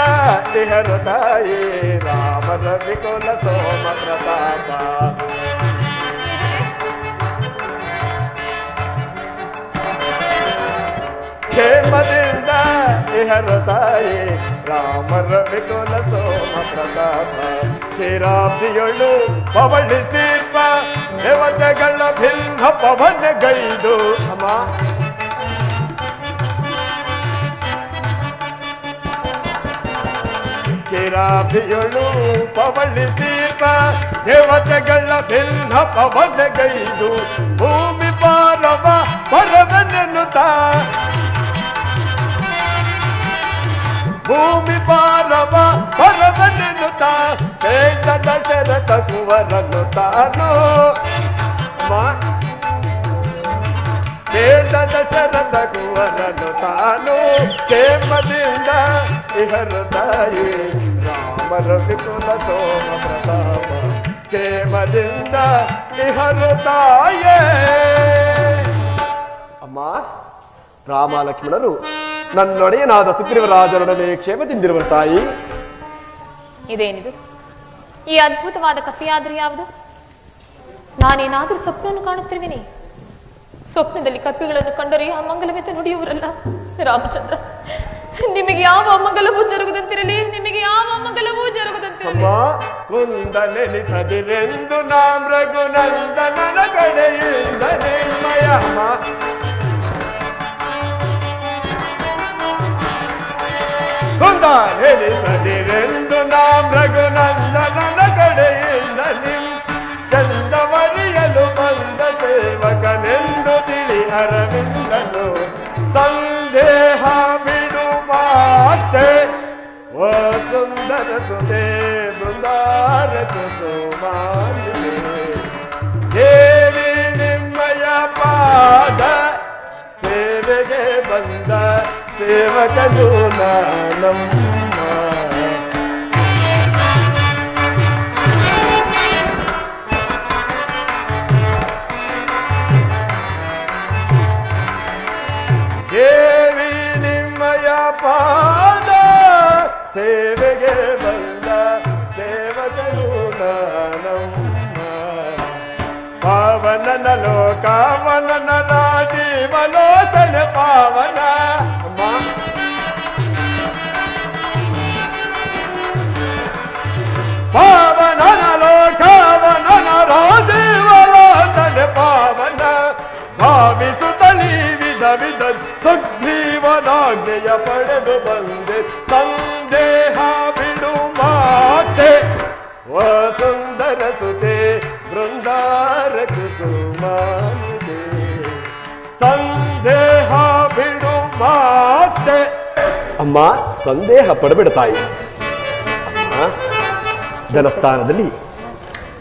ಇಹರು ತಾಯಿ ರಾಮನ ವಿಕುಲ ಸೋಮ ಪ್ರತಾಪ. ಕ್ಷೇಮದಿಂದ ಇಹರು ತಾಯಿ ರಾಮರ ವಿಕುಲ ಸೋಮ ಪ್ರತಾಪ. ಕ್ಷೀರಾಬ್ದಿಯೊಳು ಪವಳಿಸಿರ್ಪ ದೇವತೆಗಳ ಭಿನ್ನ ಪವನಗೈದು. ಅಮ್ಮ, ಕ್ಷೀರಾಬ್ದಿಯೊಳು ಪವಳಿಸಿರ್ಪ ದೇವತೆಗಳ ಭಿನ್ನ ಪವನಗೈದು. ಭೂಮಿ ಪಾರವ ಪರವನೆನ್ನುತ್ತ ಭೂಮಿ ಪಾರವ ಪರವನೆನ್ನುತ್ತ ಬೇಡ ದಶರಥ ಕುವರನು ತಾನು. ಬೇಡ ದಶರಥ ಕುವರನು ತಾನು. ಕ್ಷೇಮದಿಂದ ಇಹರು ತಾಯಿ ರಾಮರ ವಿಕುಲ ಸೋಮ ಪ್ರತಾಪ. ಕ್ಷೇಮದಿಂದ ಇಹರು ತಾಯೇ. ಅಮ್ಮ, ರಾಮ ಲಕ್ಷ್ಮಣರು ನನ್ನೊಡೆಯನಾದ ಸುಗ್ರೀವರಾಜನೊಡನೆ ಕ್ಷೇಮದಿಂದಿರುವ ತಾಯಿ. ಇದೇನಿದು? ಈ ಅದ್ಭುತವಾದ ಕಥೆಯಾದರೂ ಯಾವುದು? ನಾನೇನಾದರೂ ಸ್ವಪ್ನವನ್ನು ಕಾಣುತ್ತಿರುವೆನೆ? ಸ್ವಪ್ನದಲ್ಲಿ ಕಪ್ಪಿಗಳನ್ನು ಕಂಡರೆ ಅಮಂಗಲವೆಂದು ನುಡಿಯುವರಲ್ಲ ರಾಮಚಂದ್ರ. ನಿಮಗೆ ಯಾವ ಅಮಂಗಲವೂ ಜರುಗದಂತಿರಲಿ, ನಿಮಗೆ ಯಾವ ಅಮಂಗಲವೂ ಜರುಗದಂತಿರಲಿ. ಕುಂದನೆನಿಸದಿರೆಂದು ನಾಂ ರಘುನಂದನನ ಕಡೆಯಿಂದ ನಿರ್ಮಯ. ಕುಂದನೆನಿಸದಿರೆಂದು ನಾಂ ರಘುನಂದನನ ಕಡೆಯಿಂದ ನಿಮ್ ಚಂದವರಿಯಲು ಬಂದ ಸೇವಕನೆಂದು ತಿಳಿ ಅರವಿಂದನು. ಸಂದೇಹ ಬಿಡು ಮಾತೆ ಓ ಸುಂದರ ಸುತೆ ಬೃಂದಾರ ಕುಸುಮಾಲಿನಿ. ದೇವಿ ನಿಮ್ಮಯ ಪಾದ ಸೇವೆಗೆ ಬಂದ ಸೇವಕನು ನಾನಮ್ಮ. ದೇವಿ ನಿಮ್ಮಯ ಪಾದ ಸೇವೆಗೆ ಬಂದ ಸೇವಕನು ನಾನಮ್ಮ. ಪಾವನನ ಲೋಕಾವನನ ರಾಜೀವಲೋಚನ ಪಾವನ. ಪಾವನನ ಲೋಕಾವನನ ರಾಜೀವಲೋಚನ ಪಾವನ. ಭಾವಿಸುತ್ತ ಪಡೆದು ಬಂದೆ ಸಂದೇಹ ಬಿಡು ಮಾತೆ ವಸುಂದರ ಸುತೆ ಬೃಂದಾರ ಕುಸುಮಾನಿದೆ ಸಂದೇಹ ಬಿಡು ಮಾತೆ. ಅಮ್ಮ ಸಂದೇಹ ಪಡಬೇಡ ತಾಯಿ. ಅಮ್ಮ ಜನಸ್ಥಾನದಲ್ಲಿ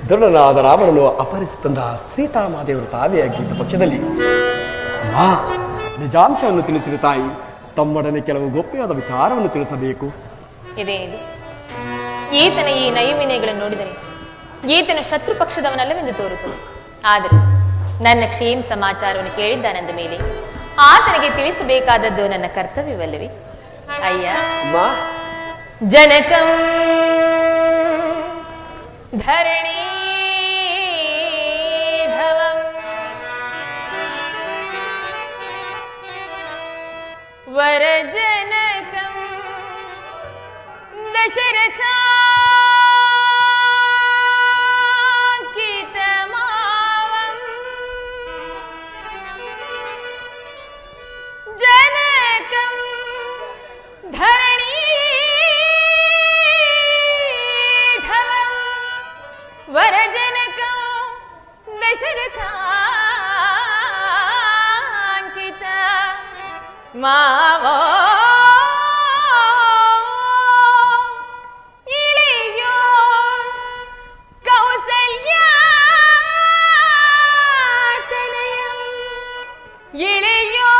ದುರ್ಣನಾದ ರಾವಣನು ಅಪಹರಿಸಿ ತಂದ ಸೀತಾಮಾದೇವರು ತಾವೇ ಆಗಿದ್ದ ಪಕ್ಷದಲ್ಲಿ ನಿಜಾಂಶವನ್ನು ತಿಳಿಸಿದ ತಾಯಿ ತಮ್ಮೊಡನೆ ಕೆಲವು ಗೋಪ್ಯವಾದ ವಿಚಾರವನ್ನು ತಿಳಿಸಬೇಕು. ಇದೇನಿದು? ಈತನ ಈ ನೈವಿನಯಗಳನ್ನು ನೋಡಿದರೆ ಈತನು ಶತ್ರು ಪಕ್ಷದವನಲ್ಲವೆಂದು ತೋರುತ್ತದೆ. ಆದರೆ ನನ್ನ ಕ್ಷೇಮ ಸಮಾಚಾರವನ್ನು ಕೇಳಿದ್ದಾನೆಂದ ಮೇಲೆ ಆತನಿಗೆ ತಿಳಿಸಬೇಕಾದದ್ದು ನನ್ನ ಕರ್ತವ್ಯವಲ್ಲವೇ? ಅಯ್ಯ ಜನಕಂ ಧರಣಿ ವರಜನಕಂ ದಶರಥಾಂಕಿತಮಾವಂ ಜನಕಂ ಧರಣೀಧವಂ ವರಜನಕಂ ದಶರಥಾಂಕಿತ ಮಾವೋ ಇಳಿಯೋ ಕೌಸಲ್ಯಾತನಯಂ ಇಳಿಯೋ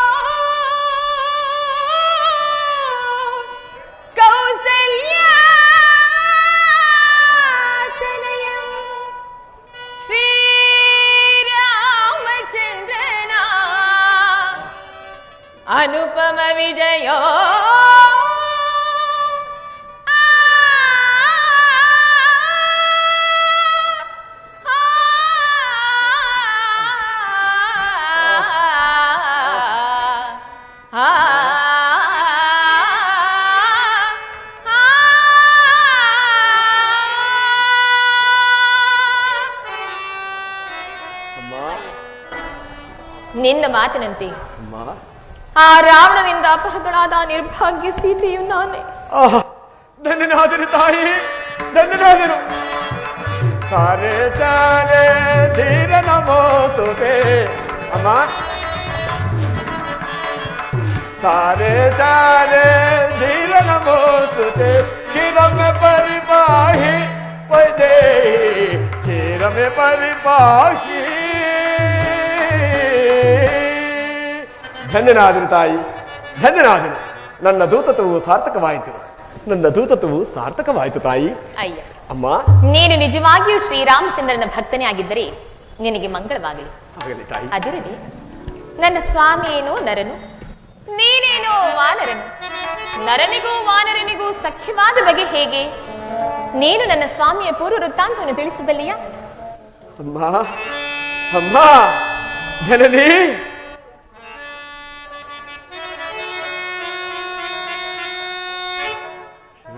ಕೌಸಲ್ಯಾತನಯಂ ಶ್ರೀರಾಮಚಂದ್ರನ ಅನುಪಮ ವಿಜಯೋ ನಿನ್ನ ಮಾತಿನಂತೆ ಆ ರಾವಣನಿಂದ ಅಪಹೃತಳಾದ ನಿರ್ಭಾಗ್ಯ ಸೀತೆಯು ನಾನೇ. ಧನ್ಯನಾದರು ತಾಯಿ, ಧನ್ಯನಾದರು. ಸಾರೆ ಚಾರೆ ಧೀರ ನಮೋಸ್ತುತೆ. ಅಮ್ಮ ಸಾರೆ ಚಾರೆ ಧೀರ ನಮೋಸ್ತುತೆ. ಕ್ಷೀರಮೆ ಪರಿಪಾಹಿ ವೈದೇಹಿ ಕ್ಷೀರಮೆ ಪರಿಪಾಹಿ. ಧನ್ಯನಾದರು ತಾಯಿ, ಧನ್ಯನಾದರು. ನನ್ನ ದೂತತ್ವವು ಸಾರ್ಥಕವಾಯಿತು, ನನ್ನ ದೂತತ್ವವು ಸಾರ್ಥಕವಾಯಿತು ತಾಯಿ. ಅಯ್ಯ ಅಮ್ಮ ನೀನು ನಿಜವಾಗಿಯೂ ಶ್ರೀರಾಮಚಂದ್ರನ ಭಕ್ತನೇ ಆಗಿದ್ದರೆ ನಿನಗೆ ಮಂಗಳವಾಗಲಿ. ತಾಯಿ ಅದಿರಲಿ, ನನ್ನ ಸ್ವಾಮಿಯೇನೋ ನರನು, ನೀನೇನೋ ವಾನರನು. ನರನಿಗೂ ವಾನರನಿಗೂ ಸಖ್ಯವಾದ ಬಗೆ ಹೇಗೆ? ನೀನು ನನ್ನ ಸ್ವಾಮಿಯ ಪೂರ್ವ ವೃತ್ತಾಂತವನ್ನು ತಿಳಿಸಬಲ್ಲಿಯಾ? ಅಮ್ಮ ಅಮ್ಮ ಜನನಿ,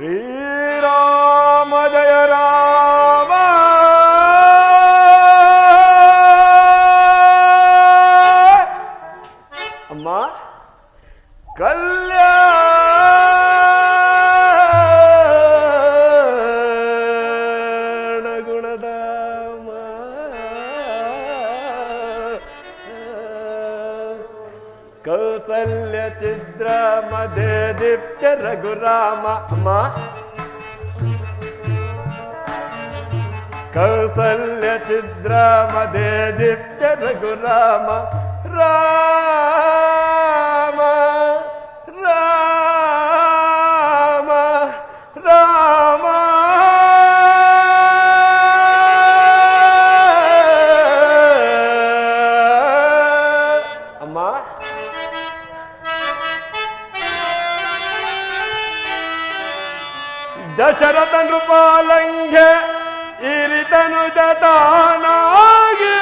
ಶ್ರೀರಾಮ ಜಯ ರಾಮ. ಅಮ್ಮ ಕಲ್ಯಾಣ ಗುಣಧಾಮ ಕೌಸಲ್ಯ ಚಿದ್ರ ಮಧ್ಯ ದೀಪ್ತ ರಘುರಾಮ. ಅಮ್ಮ ಕೌಸಲ್ಯ ಚಿದ್ರ ಮಧ್ಯ ದೀಪ್ತ ರಘುರಾಮ. ರಾಮ ರಾಮ ರಾಮ. ಅಮ್ಮ ದಶರಥ ನೃಪಾಲಂಘ್ಯ ಇರಿತನು ಜತಾನಾಗಿ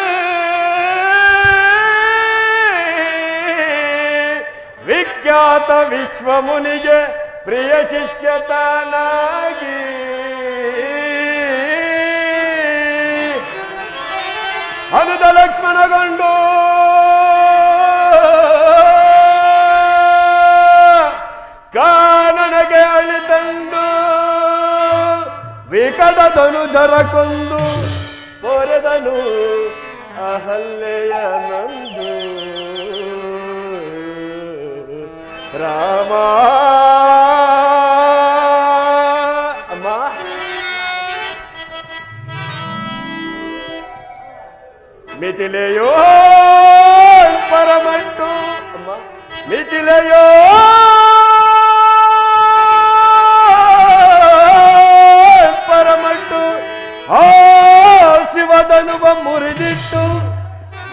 ವಿಖ್ಯಾತ ವಿಶ್ವಮುನಿಗೆ ಪ್ರಿಯ ಶಿಷ್ಯತನಾಗಿ ಅನುದ ಲಕ್ಷ್ಮಣಗೊಂಡು ಕಾ ಕಡದನು ಜರಕೊಂದು ಪೊರೆದನು ಅಹಲ್ಯೆಯ ನಂದು ರಾಮ ಅಮ್ಮ ಮಿಥಿಲೆಯೋ ಪರಮಟ್ಟು ಅಮ್ಮ ಮಿಥಿಲೆಯೋ ಪರಮಟ್ಟು ಆ ಶಿವದನುವ ಮುರಿದಿಟ್ಟು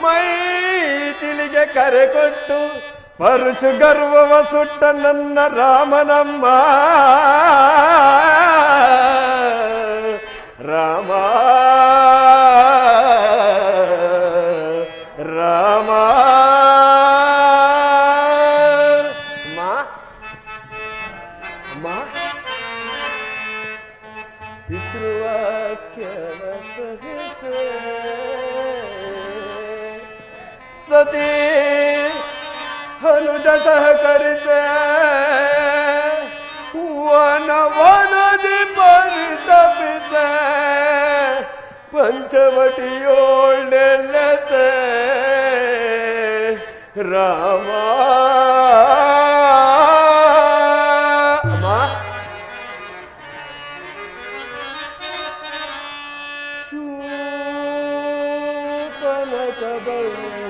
ಮೈತಿಲಿಗೆ ಕರೆ ಕೊಟ್ಟು ಪರುಷು ಗರ್ವವ ಸುಟ್ಟ ನನ್ನ ರಾಮನಮ್ಮ ರಾಮ ರಾಮ ಅಮ್ಮ ಪಿತೃವಾಕ್ಯವ ಸಹಿಸೆ ಸತಿ ಹನುಜ ಸಹಕರಿಸೆ ವನದಿ ಪರಿತಪಿಸೆ ಪಂಚವಟಿಯೋಳ್ನೆಲ್ಲತೆ ರಾಮ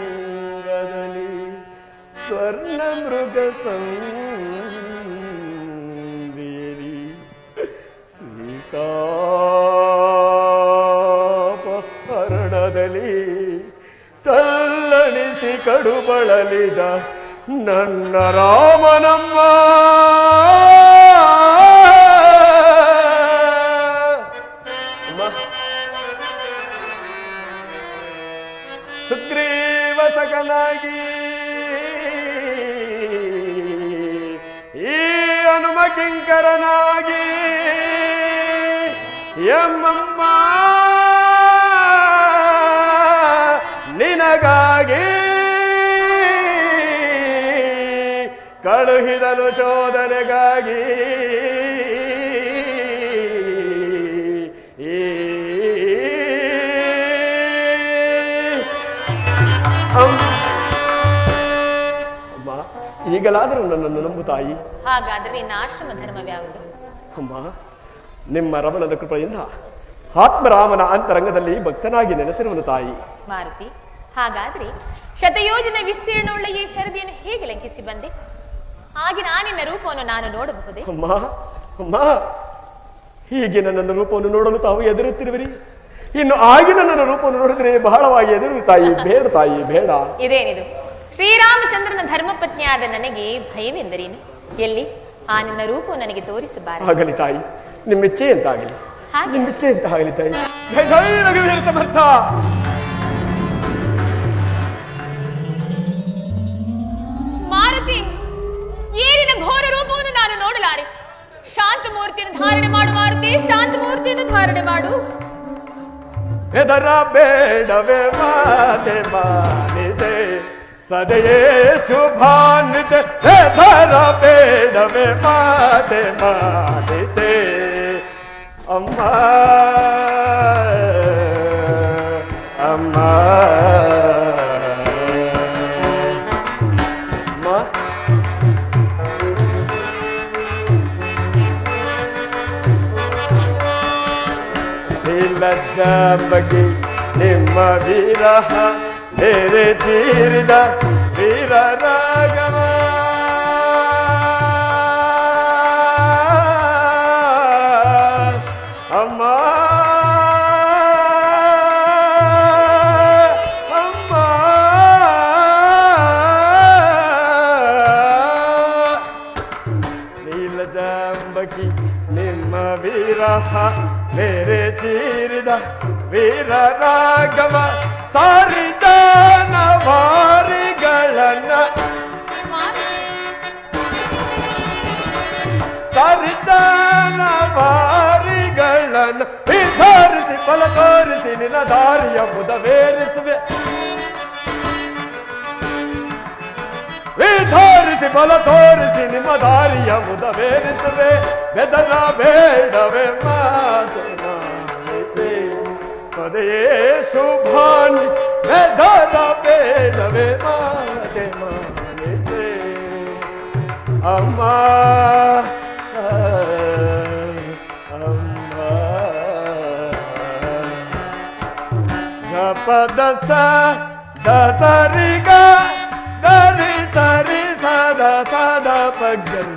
ಶೂಪನಕದಂಗದಲ್ಲಿ ಸ್ವರ್ಣ ಮೃಗ ಸಂದೇರಿ ಸೀತಾಪಹರಣದಲ್ಲಿ ತಲ್ಲಣಿಸಿ ಕಡುಬಳಲಿದ ನನ್ನ ರಾಮನಮ್ಮ ಸುಗ್ರೀವ ಸಕನಾಗಿ ಈ ಹನುಮ ಕಿಂಕರನಾಗಿ ಎಮ್ಮಮ್ಮ ನಿನಗಾಗಿ ಕಳುಹಿದನು ಶೋಧನೆಗಾಗಿ ಅಮ್ಮ ಈಗಲಾದರೂ ನನ್ನನ್ನು ನಂಬು ತಾಯಿ. ಹಾಗಾದರೆ ನಿನ್ನ ಆಶ್ರಮ ಧರ್ಮವ್ಯಾವುದು? ಅಮ್ಮ ನಿಮ್ಮ ರಮಣನ ಕೃಪೆಯಿಂದ ಆತ್ಮರಾಮನ ಅಂತರಂಗದಲ್ಲಿ ಭಕ್ತನಾಗಿ ನೆಲೆಸಿರುವನು ತಾಯಿ. ಮಾರುತಿ, ಹಾಗಾದ್ರೆ ಶತಯೋಜನ ವಿಸ್ತೀರ್ಣವುಳ್ಳ ಈ ಶರದಿಯನ್ನು ಹೇಗೆ ಲಂಕಿಸಿ ಬಂದೆ? ಹಾಗೆ ನಾನಿನ್ನ ರೂಪವನ್ನು ನಾನು ನೋಡಬಹುದೇ? ಅಮ್ಮ ಅಮ್ಮ ಹೀಗೆ ನನ್ನನ್ನು ರೂಪವನ್ನು ನೋಡಲು ತಾವು ಎದುರುತ್ತಿರುವಿರಿ. ಇನ್ನು ಆಗಿ ನನ್ನನ್ನು ರೂಪವನ್ನು ನೋಡಿದ್ರೆ ಬಹಳವಾಗಿ ಎದುರು ತಾಯಿ. ಬೇಡ ತಾಯಿ ಬೇಡ. ಇದೇನಿದು? ಶ್ರೀರಾಮಚಂದ್ರನ ಧರ್ಮಪತ್ನಿಯಾದ ನನಗೆ ಭಯವೆಂದರೇನು? ಎಲ್ಲಿ ಆ ನಿನ್ನ ರೂಪವು ನನಗೆ ತೋರಿಸಬಾರದು. ಆಗಲಿ ತಾಯಿ, ನಿಮ್ಮಿಚ್ಛೆ ಅಂತ ಆಗಲಿ. ನಿಮ್ಮಿಚ್ಛೆ ಅಂತ ಆಗಲಿ ತಾಯಿ. ಸಮರ್ಥ ಮಾರುತಿ, ಏನಿನ ಘೋರ ರೂಪವನ್ನು ನಾನು ನೋಡಲಾರೆ. ಶಾಂತ ಮೂರ್ತಿಯನ್ನು ಧಾರಣೆ ಮಾಡು ಮಾರುತಿ, ಶಾಂತ ಮೂರ್ತಿಯನ್ನು ಧಾರಣೆ ಮಾಡು. ಹೆದರ ಬೇಡವೇ ಮಾತೆ ಮಾನಿದೆ ಸದಯೇ ಶುಭಾನ್ವಿತೆ. ಹೆದರ ಬೇಡವೇ ಮಾತೆ ಮಾನಿದೆ ಅಮ್ಮ ಅಮ್ಮ ಲಜ್ಜಾಂಬಗೆ ನಿಮ್ಮ ವಿರಹ ಬೇರೆ ತೀರಿದ ವೀರ ರಾಘವ ಅಮ್ಮ ಅಮ್ಮ ನೀಲಜಾಂಬಕಿ ನಿಮ್ಮ ವಿರಹ ಮೇರೆ ಚೀರಿದ ವೀರ ರಾಘವ ಸಾರಿದ ನವಾರಿಗಳನ್ನ ಸಾರಿದ ನವಾರಿಗಳನ್ನ ವಿಧಾರಿಸಿ ಫಲ ತೋರಿಸಿ ನಿನ್ನ ದಾರಿಯ ಮುದವೇರಿಸುವೆ. ವಿಧಾರಿಸಿ ಫಲ ತೋರಿಸಿ ನಿಮ್ಮ ದಾರಿಯ ಮುದವೇರಿಸುವೆ. ಬೆದರ ಬೇಡವೇ ಮಾತು ಸದೆಯೇ ಶುಭಾನಿ ವೆದದ ಬೇಡವೇ ಮಾತೆ ಮಾನಿತೆ ಅಮ್ಮ ಅಮ್ಮ ಗಪದ ದಸರಿಗ ದರಿ ತರಿ ಸದ ಸದ ಪಗ್ಗರಿ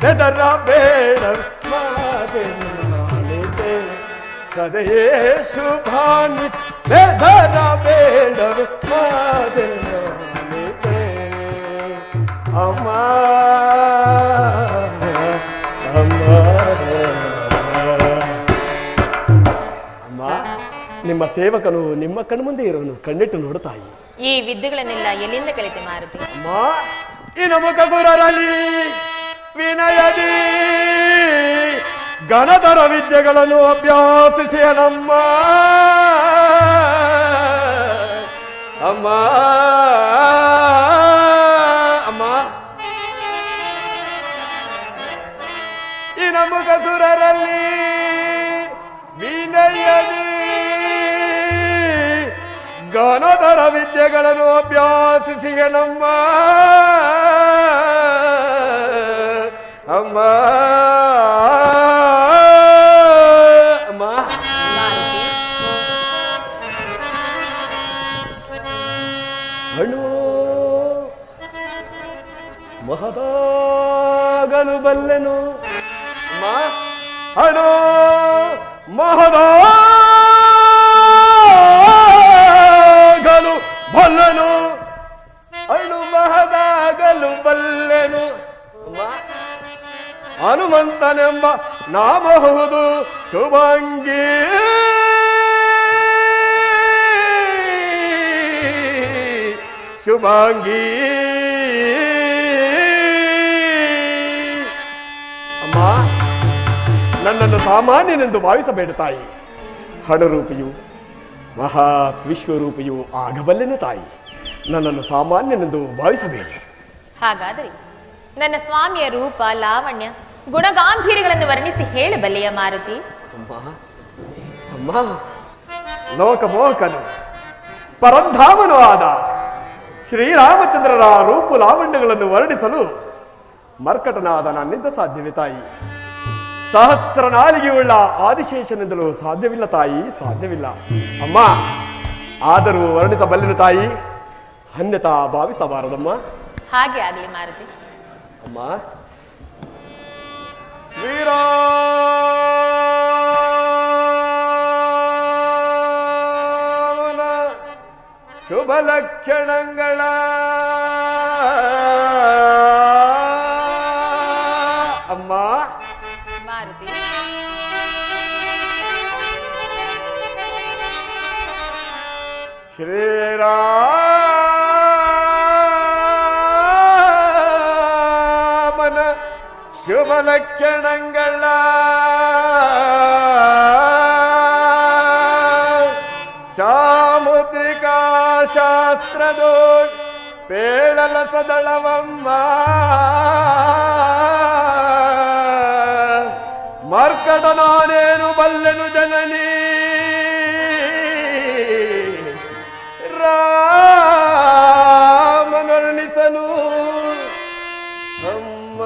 ಬೆದರ ಬೇಡ ಮಾತೆ ಮಾನಿತೆ ಸದೆಯೇ ಶುಭಾನಿ ಬೆದರ ಬೇಡ ಮಾತೆ ಮಾನಿತೆ ಅಮ್ಮ ಅಮ್ಮ ಅಮ್ಮ ನಿಮ್ಮ ಸೇವಕನು ನಿಮ್ಮ ಕಣ್ಮುಂದೆ ಇರೋನು ಕಣ್ಣಿಟ್ಟು ನೋಡುತ್ತಾಯಿ. ಈ ವಿದ್ಯೆಗಳನ್ನೆಲ್ಲ ಎಲ್ಲಿಂದ ಕಲಿತೆ ಮಾರುತಿ? ಅಮ್ಮ ಈ ನಮಕ ಸುರರಲ್ಲಿ ವಿನಯದಿ ಗಣಧರ ವಿದ್ಯೆಗಳನ್ನು ಅಭ್ಯಾಸಿಸಿ ನಮ್ಮ ಅಮ್ಮ ಅಮ್ಮ ಈ ನಮಕ ಸುರರಲ್ಲಿ ವಿನಯದಿ ಗಣಧರ ವಿದ್ಯೆಗಳನ್ನು ಅಭ್ಯಾಸಿಸಿ ನಮ್ಮ ಅಮ್ಮ ಅಮ್ಮ ಮಾರುತಿ, ಹಣ್ಣು ಮಹದಾಗಲು ಬಲ್ಲೆನು ಅಮ್ಮ ಹಣ್ಣು ಮಹದಾಗಲು ಬಲ್ಲೆನು ಹಣ್ಣು ಮಹದಾಗಲು ಬಲ್ಲೆನು ಅಮ್ಮ ಹನುಮಂತನೆಂಬ ನಾಮಹುದು ಶುಭಂಗಿ ಶುಭಾಂಗಿ ಅಮ್ಮ ನನ್ನನ್ನು ಸಾಮಾನ್ಯನೆಂದು ಭಾವಿಸಬೇಡ ತಾಯಿ. ಹಣರೂಪಿಯು ಮಹಾತ್ ವಿಶ್ವರೂಪಿಯು ಆಗಬಲ್ಲೆನು ತಾಯಿ. ನನ್ನನ್ನು ಸಾಮಾನ್ಯನೆಂದು ಭಾವಿಸಬೇಡಿ. ಹಾಗಾದರೆ ನನ್ನ ಸ್ವಾಮಿಯ ರೂಪ ಲಾವಣ್ಯ ಗುಣಗಾಂಭೀರ್ಯಗಳನ್ನು ವರ್ಣಿಸಿ ಹೇಳಬಲ್ಲೆಯ ಮಾರುತಿ? ಅಮ್ಮ ಅಮ್ಮ ಲೋಕಮೋಹಕನು ಪರಂಧಾಮನೂ ಆದ ಶ್ರೀರಾಮಚಂದ್ರರ ರೂಪು ಲಾವಣ್ಯಗಳನ್ನು ವರ್ಣಿಸಲು ಮರ್ಕಟನಾದ ನನ್ನಿಂದ ಸಾಧ್ಯವೇ ತಾಯಿ? ಸಹಸ್ರ ನಾಲಿಗೆಯುಳ್ಳ ಆದಿಶೇಷನೆಂದಲೂ ಸಾಧ್ಯವಿಲ್ಲ ತಾಯಿ, ಸಾಧ್ಯವಿಲ್ಲ. ಅಮ್ಮ ಆದರೂ ವರ್ಣಿಸಬಲ್ಲೆನು ತಾಯಿ, ಅನ್ಯತಾ ಭಾವಿಸಬಾರದಮ್ಮ. ಹಾಗೆ ಆಗಲಿ ಮಾರುತಿ. ಅಮ್ಮ ಶ್ರೀರಾಮನ ಶುಭ ಲಕ್ಷಣಗಳ ಅಮ್ಮ ಮಾರುತಿ, ಶ್ರೀರಾಮನ ಶುಭ ಲಕ್ಷಣಗಳ ಸಾಮುದ್ರಿಕಾ ಶಾಸ್ತ್ರದೋ ಪೇಳಲ ಸದಳವಮ್ಮ ಮರ್ಕಟ ನಾನೇನು ಬಲ್ಲೆನು ಜನನಿ ರಾಮನರ್ಣಿಸನು ಅಮ್ಮ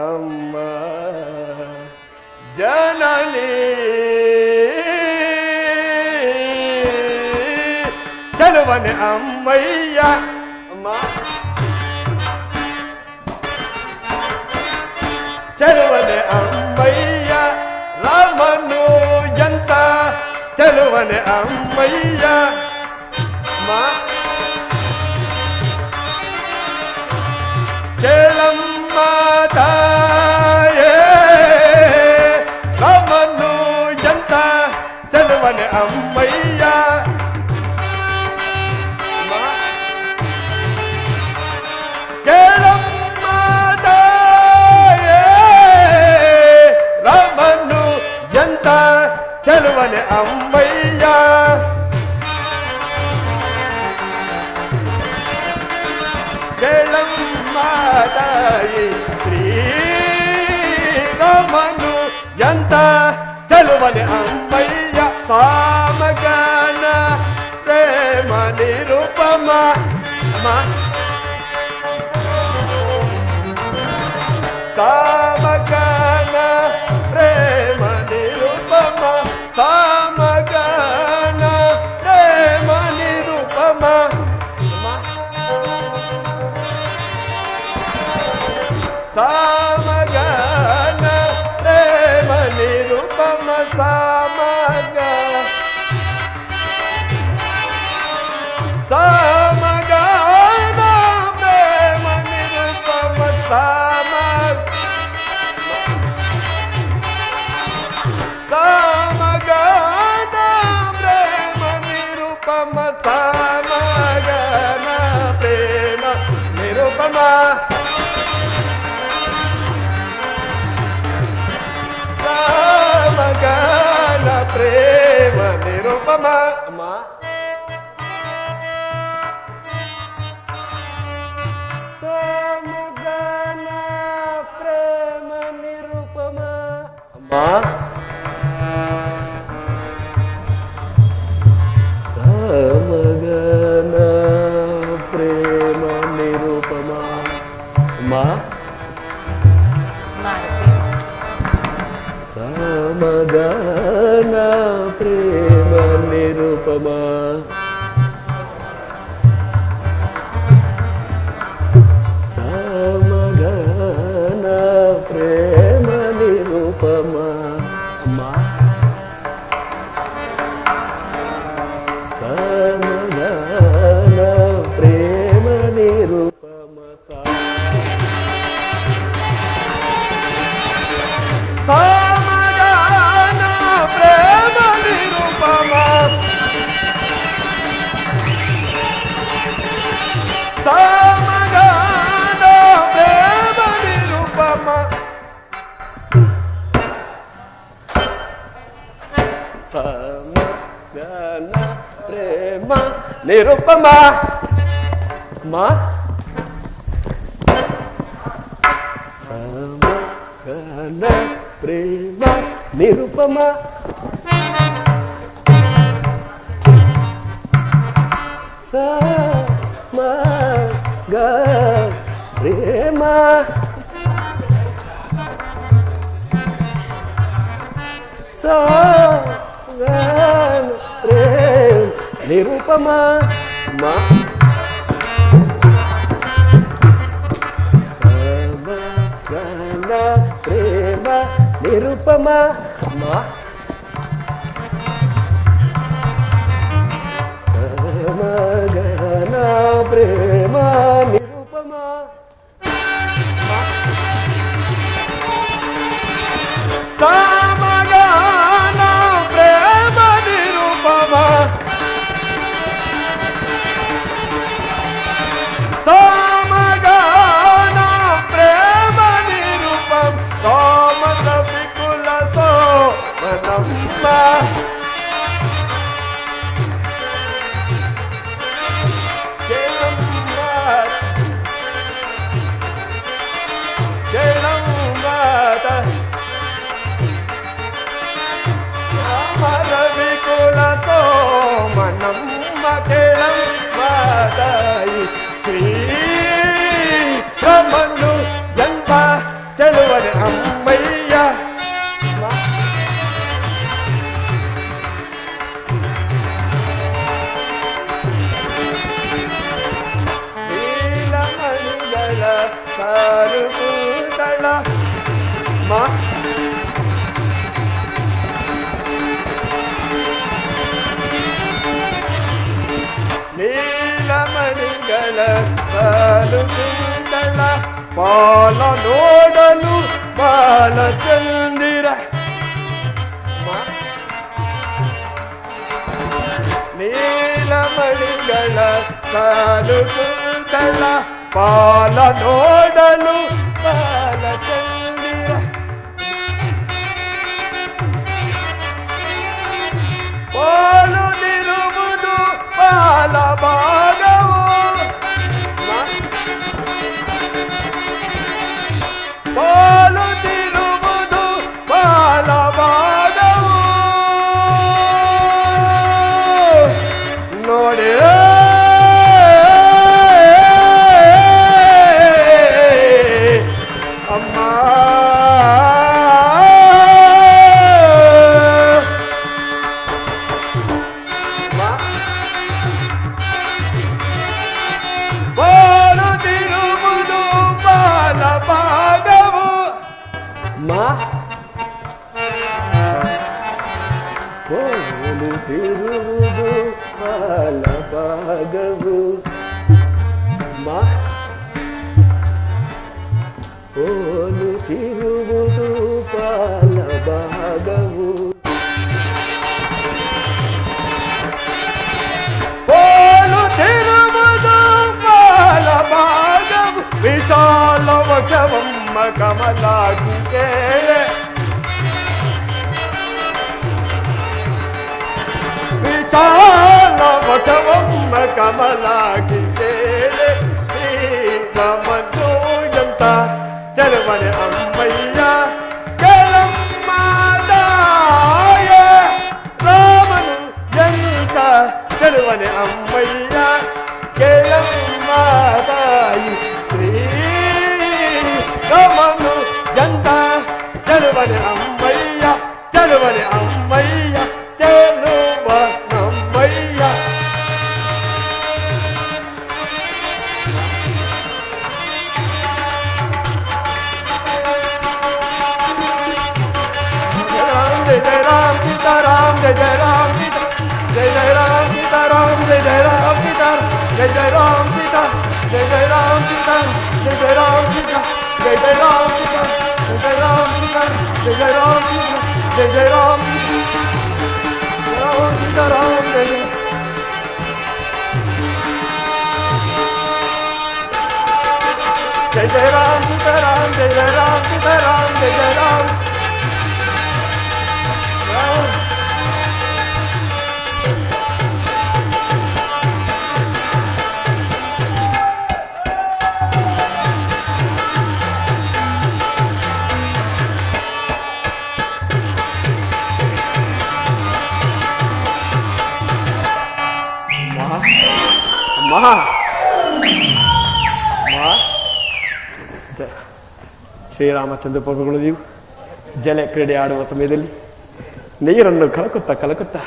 ಅಮ್ಮ ಜನನಿ ಚಲುವನೆ ಅಮ್ಮಯ್ಯ ಅಮ್ಮ ಚಲುವನೆ ಅಮ್ಮಯ್ಯ ರಾಮನು ಎಂತ ಚಲುವನೆ ಅಮ್ಮಯ್ಯ ಅಮ್ಮ ಕೇಳಮ್ಮ ತಾಯೇ ರಾಮನು ಎಂತ ಚಲುವನೆ ಅಮ್ಮಯ್ಯ ಅಮ್ಮ ಕೇಳಮ್ಮ ತಾಯೇ ರಾಮನು ಎಂತ ಚಲುವನೆ ಅಮ್ಮಯ್ಯ ಕೇಳಮ್ಮ ತಾಯಿ ಶ್ರೀರಾಮನು ಎಂತ ಚಲುವನೆ ಅಮ್ಮಯ್ಯ ಸಾಮಗಾನ ಪ್ರೇಮ ನಿರುಪಮ ಸಾಮಗಾನ ಪ್ರೇಮ ನಿರುಪಮ ಸಾಮಗಾನ ಪ್ರೇಮ ನಿರುಪಮ ಸಾಮಗಾನ ಪ್ರೇಮ ನಿರುಪಮ ಸಾಮಗ ಸಾಮಗಾನ ಪ್ರೇಮ ನಿರುಪಮ ಸಾಮಗಾನ ಪ್ರೇಮ ನಿರುಪಮ ಸಾಮಗಾನ ಪ್ರೇಮ ನಿರುಪಮ ಸಾಮಗಾನ ಪ್ರೇಮ ನಿರುಪಮ ಅಮ್ಮ ಸಾಮಗಾನ ಪ್ರೇಮ ನಿರುಪಮ ಅಮ್ಮ ಸಾಮಗಾನ ಪ್ರೇಮ ನಿರುಪಮ ಅಮ್ಮ ಸಾಮಗಾನ ಪ್ರೇಮ ನಿರುಪಮ ಸಾಮಗಾನ ಪ್ರೇಮ ನಿರುಪಮ ಅಮ್ಮ ಸಾಮಗಾನ ಪ್ರೇಮ ನಿರುಪಮ ಸಾಮಗಾನ ಪ್ರೇಮ ನಿರುಪಮ ಸಾಮಗಾನ ಪ್ರೇಮ ನಿರುಪಮ ಸಾಮಗಾನ ಪ್ರೇಮ ನಿರುಪಮ ಅಮ್ಮ ಸಾಮಗಾನ ಪ್ರೇಮ ನಿರುಪಮ ಸಾಮಗ ಪ್ರೇಮ ಸಾಮಗಾನ ಪ್ರೇಮ ನಿರುಪಮ ಸಾಮಗಾನ ಪ್ರೇಮ ನಿರುಪಮ ಸಾಮಗಾನ ಪ್ರೇಮ ನಿರುಪಮ ಸಾಮಗಾನ ಪ್ರೇಮ ನಿರುಪಮ ಸಾಮಗಾನ ಪ್ರೇಮ ನಿರುಪಮ ಸೋಮನ ವಿಕುಲ ಸೋಮನಮ್ಮ ವಿಕುಲ ಸೋಮನಮ್ಮ ಕೇಳಂಬಾದಾಯಿ ಶ್ರೀ ರಮನು ಜನ್ಮ ಚಲುವನೆ ಅಮ್ಮಯ್ಯ ನೀಲಮಣಿಗಳ ಸಾರುಗೂತಳ ನೀಲಮಣಿಗಳ ಸಾರುಗೂತಳ ಬಾಲ ನೋಡಲು ಬಾಲ ಚಂದಿರ ನೀಲಮಣಿಗಳ ಸಾರುಗೂತಳ ಬಾಲ ನೋಡಲು ಬಾಲ ಚಂದಿರ ಬಾಲುದಿರುವುದು ಬಾಲ ಭಾಗವು ಬಾಲುದಿರುವುದು ಬಾಲ ಭಾಗವು ಹೋಲುತ್ತಿರುವುದು ಬಾಲಭಾಗವು ಹೋಲುತ್ತಿರುವುದು ಬಾಲಭಾಗವು ಹೋಲುತ್ತಿರುವುದು ಬಾಲಭಾಗವು ವಿಶಾಲವಶವಮ್ಮ ಕಮಲಾಗಿ ಕೇಳೆ ವಿಶಾಲವಶವಮ್ಮ ಕಮಲಾಗಿ ಕೇಳೆ ಶ್ರೀರಾಮನು ಎಂತ ಚಲವನೆ ಅಮ್ಮಯ್ಯ ಕೆಳಮ್ಮಾದಾಯ ರಾಮನು ಎಂತ ಚಲವನೆ ಅಮ್ಮಯ್ಯ ಕೆಳಮ್ಮಾದಾಯಿ ಶ್ರೀರಾಮನು ಎಂತ ಚಲವನೆ ಅಮ್ಮಯ್ಯ ಚಲವನೆ ಅಮ್ಮಯ್ಯ ಚೆಲುವ ನಮ್ಮಯ್ಯ जय जय राम सीताराम जय जय राम सीता जय जय राम सीताराम जय जय राम सीता जय जय राम सीता जय जय राम सीता जय जय राम सीता जय जय राम सीता जय जय राम सीता जय जय राम सीता जय जय राम सीताराम जय जय जय जय राम सीताराम जय जय राम सीताराम जय जय राम ಶ್ರೀರಾಮಚಂದ್ರ ಪ್ರಭುಗಳು ನೀವು ಜಲ ಕ್ರೀಡೆ ಆಡುವ ಸಮಯದಲ್ಲಿ ನೀರನ್ನು ಕಲಕುತ್ತಾ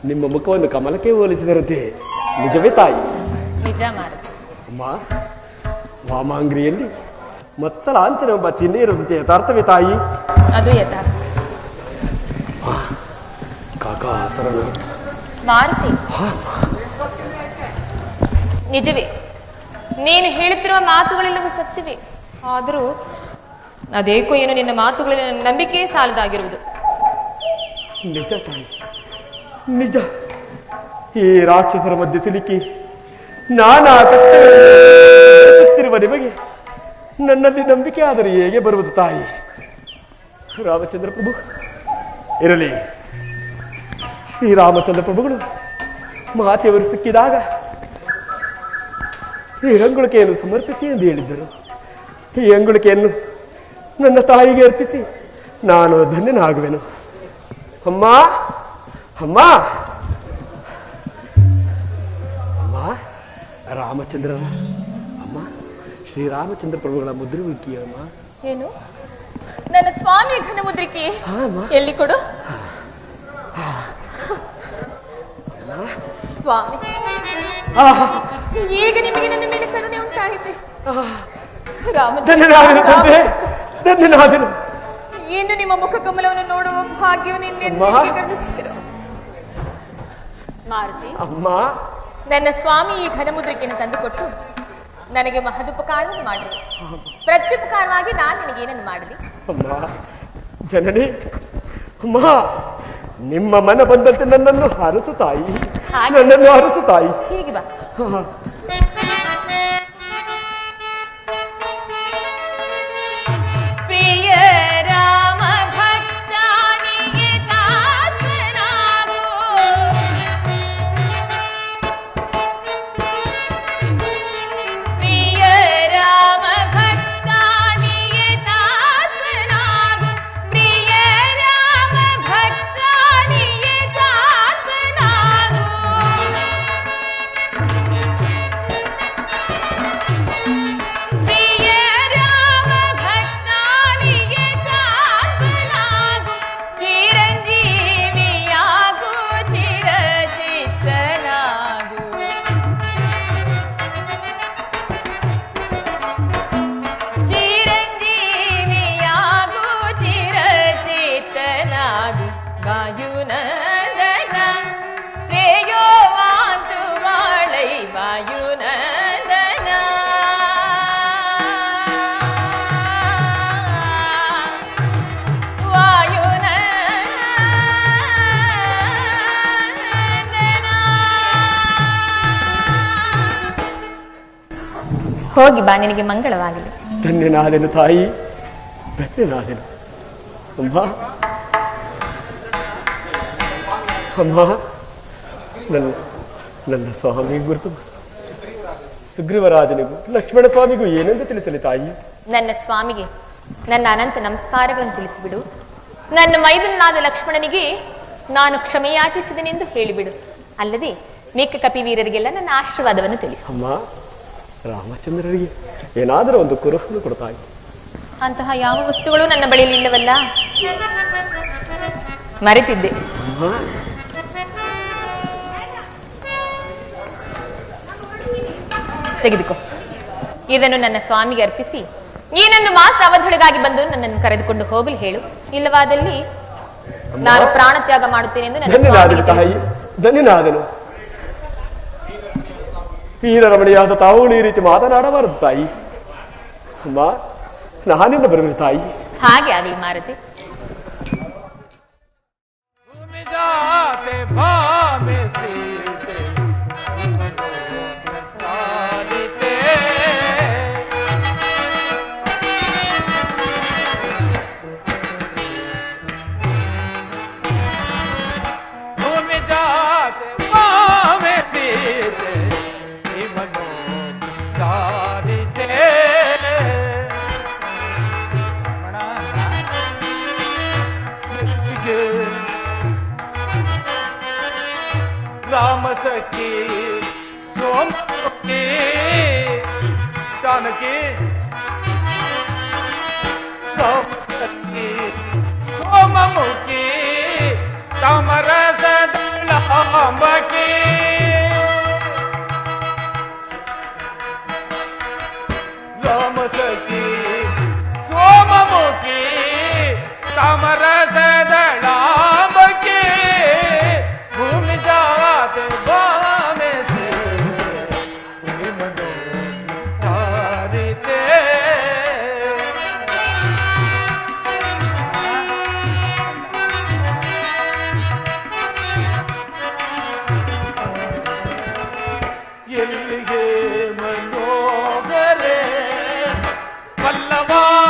ನಿಮ್ಮ ಮುಖವನ್ನು ಕಮಲಕ್ಕೆ ಹೋಲಿಸಿದರಂತೆ ನಿಜವೇ ತಾಯಿ? ನಿಜ ಮಾರುತಿ. ಅಮ್ಮ, ವಾಮಾಂಗ್ರಿಯಲ್ಲಿ ಮತ್ಸಲಾಂಚನ ಎಂಬ ಚಿಹ್ನೆ ಇರುವಂತೆ ಯಥಾರ್ಥವೇ ತಾಯಿ? ಅದು ಯಥಾರ್ಥ ಕಾಕಾಸರನ ಮಾರುತಿ. ನಿಜವೇ, ನೀನು ಹೇಳುತ್ತಿರುವ ಮಾತುಗಳೆಲ್ಲವೂ ಸತ್ಯವೇ. ಆದರೂ ಅದೇಕೋ ಏನು ನಿನ್ನ ಮಾತುಗಳಲ್ಲಿ ನನ್ನ ನಂಬಿಕೆ ಸಾಲದಾಗಿರುವುದು. ನಿಜ ತಾಯಿ, ನಿಜ. ಈ ರಾಕ್ಷಸರ ಮಧ್ಯೆ ಸಿಲುಕಿ ನಾನಾ ಕಷ್ಟಗಳಿರುವ ನಿಮಗೆ ನನ್ನಲ್ಲಿ ನಂಬಿಕೆ ಆದರೆ ಹೇಗೆ ಬರುವುದು ತಾಯಿ? ರಾಮಚಂದ್ರ ಪ್ರಭು ಇರಲಿ. ಶ್ರೀರಾಮಚಂದ್ರ ಪ್ರಭುಗಳು ಮಾತೆಯವರು ಸಿಕ್ಕಿದಾಗ ಈ ಅಂಗುಳಿಕೆಯನ್ನು ಸಮರ್ಪಿಸಿ ಎಂದು ಹೇಳಿದ್ದರು. ಈ ಅಂಗುಳಿಕೆಯನ್ನು ನನ್ನ ತಾಯಿಗೆ ಅರ್ಪಿಸಿ ನಾನು ಧನ್ಯನಾಗುವೆನು. ಅಮ್ಮ ಅಮ್ಮ ಅಮ್ಮ, ರಾಮಚಂದ್ರನ ಅಮ್ಮ, ಶ್ರೀರಾಮಚಂದ್ರ ಪ್ರಭುಗಳ ಮುದ್ರಿಕೆ ಅಮ್ಮ. ಏನು? ನನ್ನ ಸ್ವಾಮಿ ಘನ ಮುದ್ರಿಕೆ ಎಲ್ಲಿ ಕೊಡು ಸ್ವಾಮಿ. ಈಗ ನಿಮಗೆ ನನ್ನ ಮೇಲೆ ಕರುಣೆ ಉಂಟಾಯಿತೆ. ಧನ್ಯನಾದನು. ಇನ್ನು ನಿಮ್ಮ ಮುಖ ಕಮಲವನ್ನು ನೋಡುವ ಭಾಗ್ಯವು ನಿನ್ನೆ ಕರುಣಿಸುವಿರೋ ಮಾರುತಿ. ಅಮ್ಮ, ನನ್ನ ಸ್ವಾಮಿ ಈ ಘನಮುದ್ರಿಕೆಯನ್ನು ತಂದುಕೊಟ್ಟು ನನಗೆ ಮಹದುಪಕಾರವನ್ನು ಮಾಡಿರು. ಪ್ರತ್ಯುಪಕಾರವಾಗಿ ನಾನು ನಿನಗೆ ಏನನ್ನು ಮಾಡಲಿ? ಅಮ್ಮ ಜನನಿ, ಅಮ್ಮ, ನಿಮ್ಮ ಮನ ಬಂದಂತೆ ನನ್ನನ್ನು ಹರಸು ತಾಯಿ, ನನ್ನನ್ನು ಹರಸು ತಾಯಿ. ಹೀಗೆ ಬಾ. ಪ್ರಿಯ ರಾಮ ಭಕ್ತಾನಿಗೆ ತಾತ್ಮನಾಗೋ, ಪ್ರಿಯ ರಾಮ ಭಕ್ತಾನಿಗೆ ತಾತ್ಮನಾಗೋ, ಪ್ರಿಯ ರಾಮ ಭಕ್ತಾನಿಗೆ ತಾತ್ಮನಾಗೋ. ಹೋಗಿ ಬಾ, ನಿನಗೆ ಮಂಗಳವಾಗಲಿ. ಧನ್ಯನಾದೆನು ತಾಯಿ, ಧನ್ಯನಾದೆನು. ಅಮ್ಮ ಅಮ್ಮ, ನನ್ನ ಸ್ವಾಮಿ ಗುರುತು ಸುಗ್ರೀವರಾಜನಿಗೂ ಲಕ್ಷ್ಮಣ ಸ್ವಾಮಿಗೂ ಏನೆಂದು ತಿಳಿಸಲಿ ತಾಯಿ? ನನ್ನ ಸ್ವಾಮಿಗೆ ನನ್ನ ಅನಂತ ನಮಸ್ಕಾರಗಳನ್ನು ತಿಳಿಸಿಬಿಡು. ನನ್ನ ಮೈದುನಾದ ಲಕ್ಷ್ಮಣನಿಗೆ ನಾನು ಕ್ಷಮೆಯಾಚಿಸಿದನೆಂದು ಹೇಳಿಬಿಡು. ಅಲ್ಲದೆ ಮಿಕ್ಕ ಕಪಿವೀರರಿಗೆಲ್ಲ ನನ್ನ ಆಶೀರ್ವಾದವನ್ನು ತಿಳಿಸು. ಅಮ್ಮ, ರಾಮಚಂದ್ರರಿಗೆ ಏನಾದರೂ ಒಂದು ಕುರುಹನ್ನು ಕೊಡ್ತಾಯಿ. ಅಂತಹ ಯಾವ ವಸ್ತುಗಳು ನನ್ನ ಬಳಿಯಲ್ಲಿ ಇಲ್ಲವಲ್ಲ, ಮರೆತಿದ್ದೆ. ತೆಗೆದುಕೋ, ಇದನ್ನು ನನ್ನ ಸ್ವಾಮಿಗೆ ಅರ್ಪಿಸಿ ನೀನೊಂದು ಮಾಸ ಅವಧಿಯೊಳಗಾಗಿ ಬಂದು ನನ್ನನ್ನು ಕರೆದುಕೊಂಡು ಹೋಗಲು ಹೇಳು. ಇಲ್ಲವಾದಲ್ಲಿ ನಾನು ಪ್ರಾಣ ತ್ಯಾಗ ಮಾಡುತ್ತೇನೆ ಎಂದು ನನ್ನ ಸ್ವಾಮಿಗೆ ತಿಳಿಸು. ಧನ್ಯನಾದನು. ವೀರರಮಣಿಯಾದ ತಾವು ಈ ರೀತಿ ಮಾತನಾಡಬಾರದು ತಾಯಿ. ಅಮ್ಮ, ನಾನಿಂದ ಬರಬೇಕು ತಾಯಿ. ಹಾಗೆ ಆಗಲಿ ಮಾರುತಿ. राम सखी सोम की जानकी, राम सखी सोम मुखी तमरस दलांबकी, राम सखी सोम मुखी तमरस दलांबकी, भूमि जाते बामे से श्रीमदो चारिते, ಎಲ್ಲಿಗೆ ಮನೋಗರೆ ಪಲ್ಲವಾಣಾಗರೆ,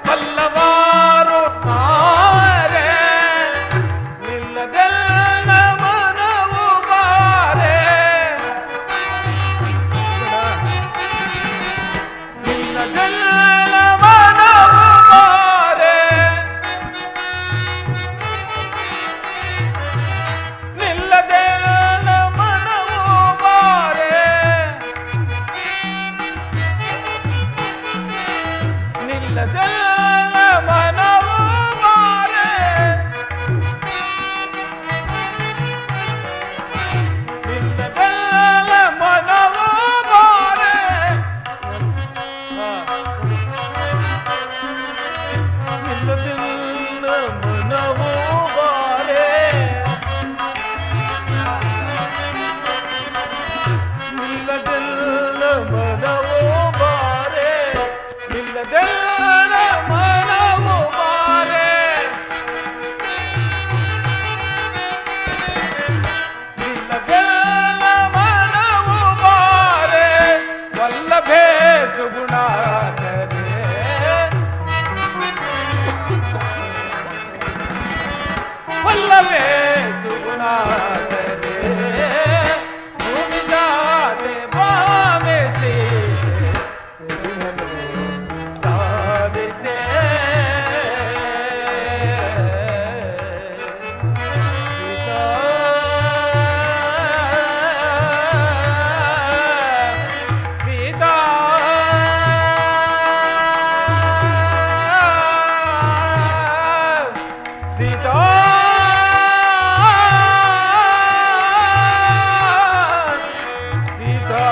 ಪಲ್ಲವಾರು ನಾರೆ ನಿಲ್ಲದೆಲ್ಲ ಮನವು ಬಾರೆ, ನಿಲ್ಲದೆಲ್ಲ ಮನವು ಬಾರೆ, ನಿಲ್ಲದೆಲ್ಲ ಮನವು ಬಾರೆ, ನಿಲ್ಲದೆಲ್ಲ ಮನವು ಬಾರೆ, ನಿಲ್ಲದೆಲ್ಲ ಮನವು ಬಾರೆ, ನಿಲ್ಲದೆಲ್ಲ ಮನವು ಬಾರೆ, ನಿಲ್ಲದೆಲ್ಲ ಮನವು ಬಾರೆ, ನಿಲ್ಲದೆಲ್ಲ ಮನವು ಬಾರೆ, ನಿಲ್ಲದೆಲ್ಲ ಮನವು ಬಾರೆ, ವಲ್ಲಭೆ ಸುಗುಣಾಕರೆ, ವಲ್ಲಭೆ ಸುಗುಣಾಕರೆ, ಭೂಮಿ ಜಾತೆ ಬಾಮೆ ಸೀತೆ ಶ್ರೀಮದೋ ಚಾರಿತೆ, ಸೀತಾ ಸೀತಾ ಸೀತಾ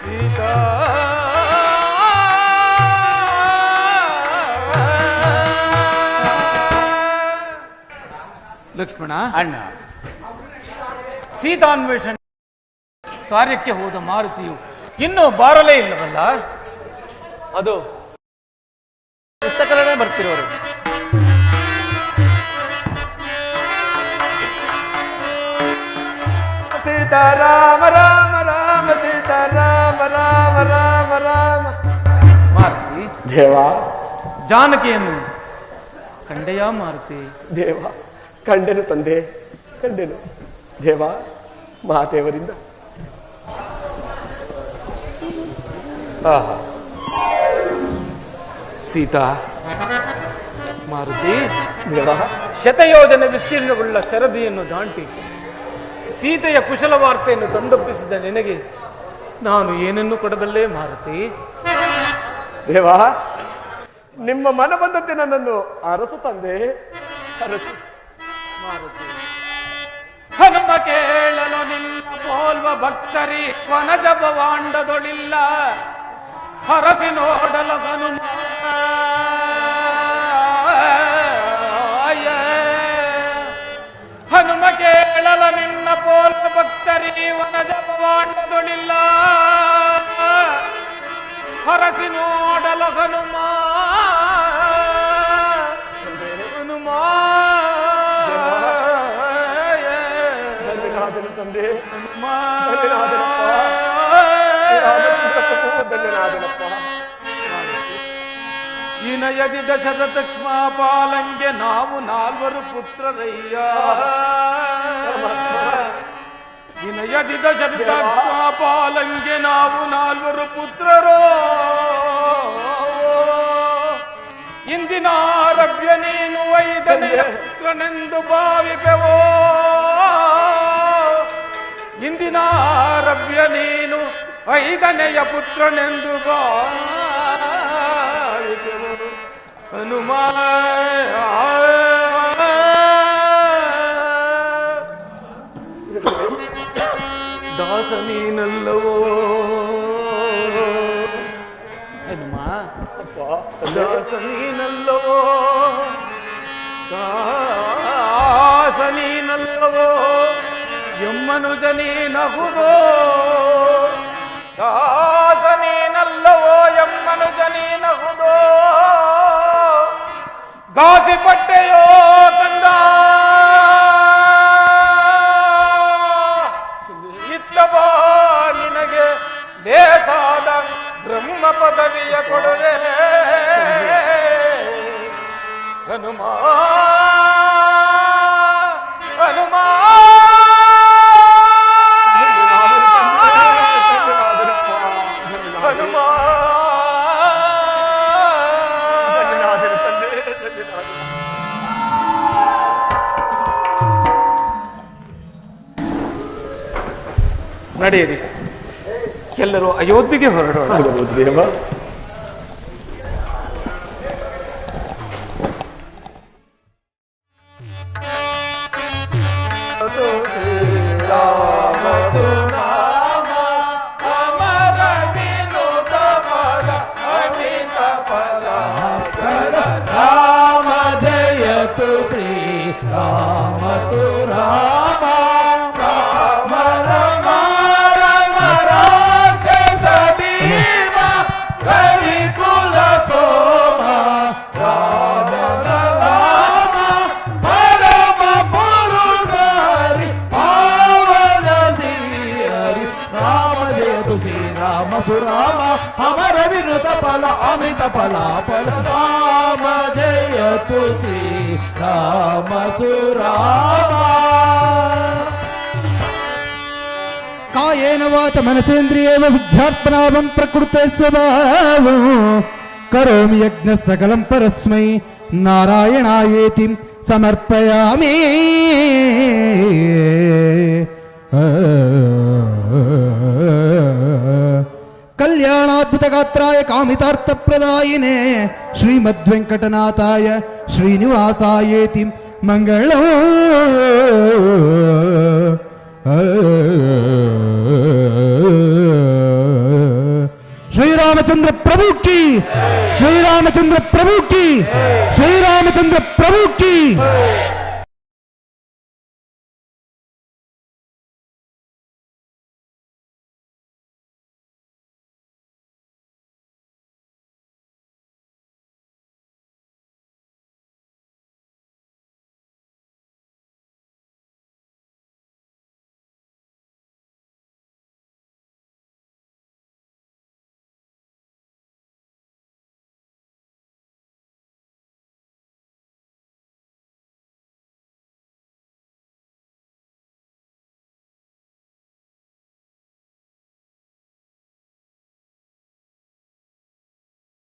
ಸೀತಾ ಲಕ್ಷ್ಮಣ, ಅಣ್ಣ, ಸೀತಾನ್ವೇಷಣೆ ಕಾರ್ಯಕ್ಕೆ ಹೋದ ಮಾರುತಿಯು ಇನ್ನೂ ಬಾರಲೇ ಇಲ್ಲವಲ್ಲ? ಅದು ಸಕಲನೇ ಬರ್ತಿರೋರು. ಸೀತಾರಾಮ ರಾಮ ರಾಮ ಸೀತಾರಾಮ ರಾಮ ರಾಮ ರಾಮ. ಮಾರುತಿ, ದೇವ, ಜಾನಕಿಯನ್ನು ಕಂಡೆಯ ಮಾರುತಿ? ದೇವ, ಕಂಡೆನು ತಂದೆ, ಕಂಡೆನು. ದೇವ, ಮಹಾದೇವರಿಂದ ಸೀತಾ, ಮಾರುತಿ, ದೇವ, ಶತಯೋಜನೆ ವಿಸ್ತೀರ್ಣವುಳ್ಳ ಶರದಿಯನ್ನು ದಾಟಿ ಸೀತೆಯ ಕುಶಲ ವಾರ್ತೆಯನ್ನು ತಂದೊಪ್ಪಿಸಿದ ನಿನಗೆ ನಾನು ಏನನ್ನು ಕೊಡಬಲ್ಲೆ ಮಾರುತಿ? ದೇವ, ನಿಮ್ಮ ಮನ ಬಂದಂತೆ ನನ್ನನ್ನು ಅರಸು ತಂದೆ, ಅರಸು. ಮಾರುತಿ, ಹನುಮ ಕೇಳಲು ನಿನ್ನ ಪೋಲ್ವ ಭಕ್ತರಿ ವನಜ ಭವಾಂಡದೊಳಿಲ್ಲ ಹರಸಿ ನೋಡಲು ಹನುಮ ಹನುಮ ಕೇಳಲ ನಿನ್ನ ಪೋಲ್ವ ಭಕ್ತರಿ ವನಜ ಭವಾಂಡದೊಳಿಲ್ಲ ಹರಸಿ ನೋಡಲು ಹನುಮ ಹನುಮ ತಂದೆ, ಇನಯದಿ ದಶರಥ ಪಾಲಂಗೆ ನಾವು ನಾಲ್ವರು ಪುತ್ರರಯ್ಯ. ಇನಯದಿ ದಶರಥ ಪಾಲಂಗೆ ನಾವು ನಾಲ್ವರು ಪುತ್ರರೋ. ಇಂದಿನ ರವ್ಯ ನೀನು ಐದನೆಯ ಪುತ್ರನೆಂದು ಭಾವಿಪೆವೋ. ಇಂದಿನ ರವ್ಯ ನೀನು ಐದನೆಯ ಪುತ್ರನೆಂದು ಭಾವಿಪೆವೋ. ಹನುಮ ದಾಸ ನೀನಲ್ಲವೋ. ಹನುಮ ದಾಸ ನೀನಲ್ಲವೋ, ದಾಸ ನೀನಲ್ಲವೋ, ಎಮ್ಮನುಜ ನೀನಹುದೋ. ದಾಸ ನೀನಲ್ಲವೋ, ಎಮ್ಮನುಜ ನೀನಹುದೋ. ಗಾಸಿ ಪಟ್ಟೆಯೋ ಕಂದ, ಇತ್ತಬಾ ನಿನಗೆ ಲೇಸಾದ ಬ್ರಹ್ಮ ಪದವಿಯ ಕೊಡದೆ. ಹನುಮ ಹನುಮ ಹನುಮ ನಡೆಯಿರಿ, ಎಲ್ಲರೂ ಅಯೋಧ್ಯೆಗೆ ಹೊರಡೋಣ. ದೇವ. ರಾಮ ಜಯತು ಶ್ರೀ ರಾಮ ಸುರಾಮ ರಾಮ ರಮ ರಮ ರಾಕ್ಷಸ ಭೀಮ ಕವಿ ಕುಲ ಸೋಮ ರಾಮ ರಾಮ ಪರಮ ಪುರುಷ ಹರಿ ಪಾವನ ಶ್ರೀ ಹರಿ ರಾಮ ಜಯತು ಶ್ರೀ ರಾಮ ಸುರಾಮ ಅಮರ ವಿನುತ ಫಲ ಅಮಿತ ಫಲಾಫಲ ರಾಮ ಜಯತು ಶ್ರೀ ರಾಮ ಸುರಾಮ. ಕಾಯೇನ ವಾಚ ಮನಸೇಂದ್ರಿಯೇವ ವಿದ್ಯಾತ್ಮನಾಭಂ ಪ್ರಕೃತೆ ಸ್ವಭಾವಂ ಕರೋಮಿ ಯಜ್ಞ ಸಕಲಂ ಪರಸ್ಮೈ ನಾರಾಯಣಾಯೇತಿ ಸಮರ್ಪಯಾಮಿ. ಕಲ್ಯಾಣಾದ್ಭುತಗಾತ್ರಾಯ ಕಾಮಿತಾರ್ಥಪ್ರದಾಯಿನೇ ಶ್ರೀಮದ್ವೆಂಕಟನಾಥಾಯ ಶ್ರೀನಿವಾಸಾಯೇತಿ ಮಂಗಳಂ. ಶ್ರೀರಾಮಚಂದ್ರ ಪ್ರಭು ಕಿ, ಶ್ರೀರಾಮಚಂದ್ರ ಪ್ರಭು ಕಿ, ಶ್ರೀರಾಮಚಂದ್ರ ಪ್ರಭು ಕಿ.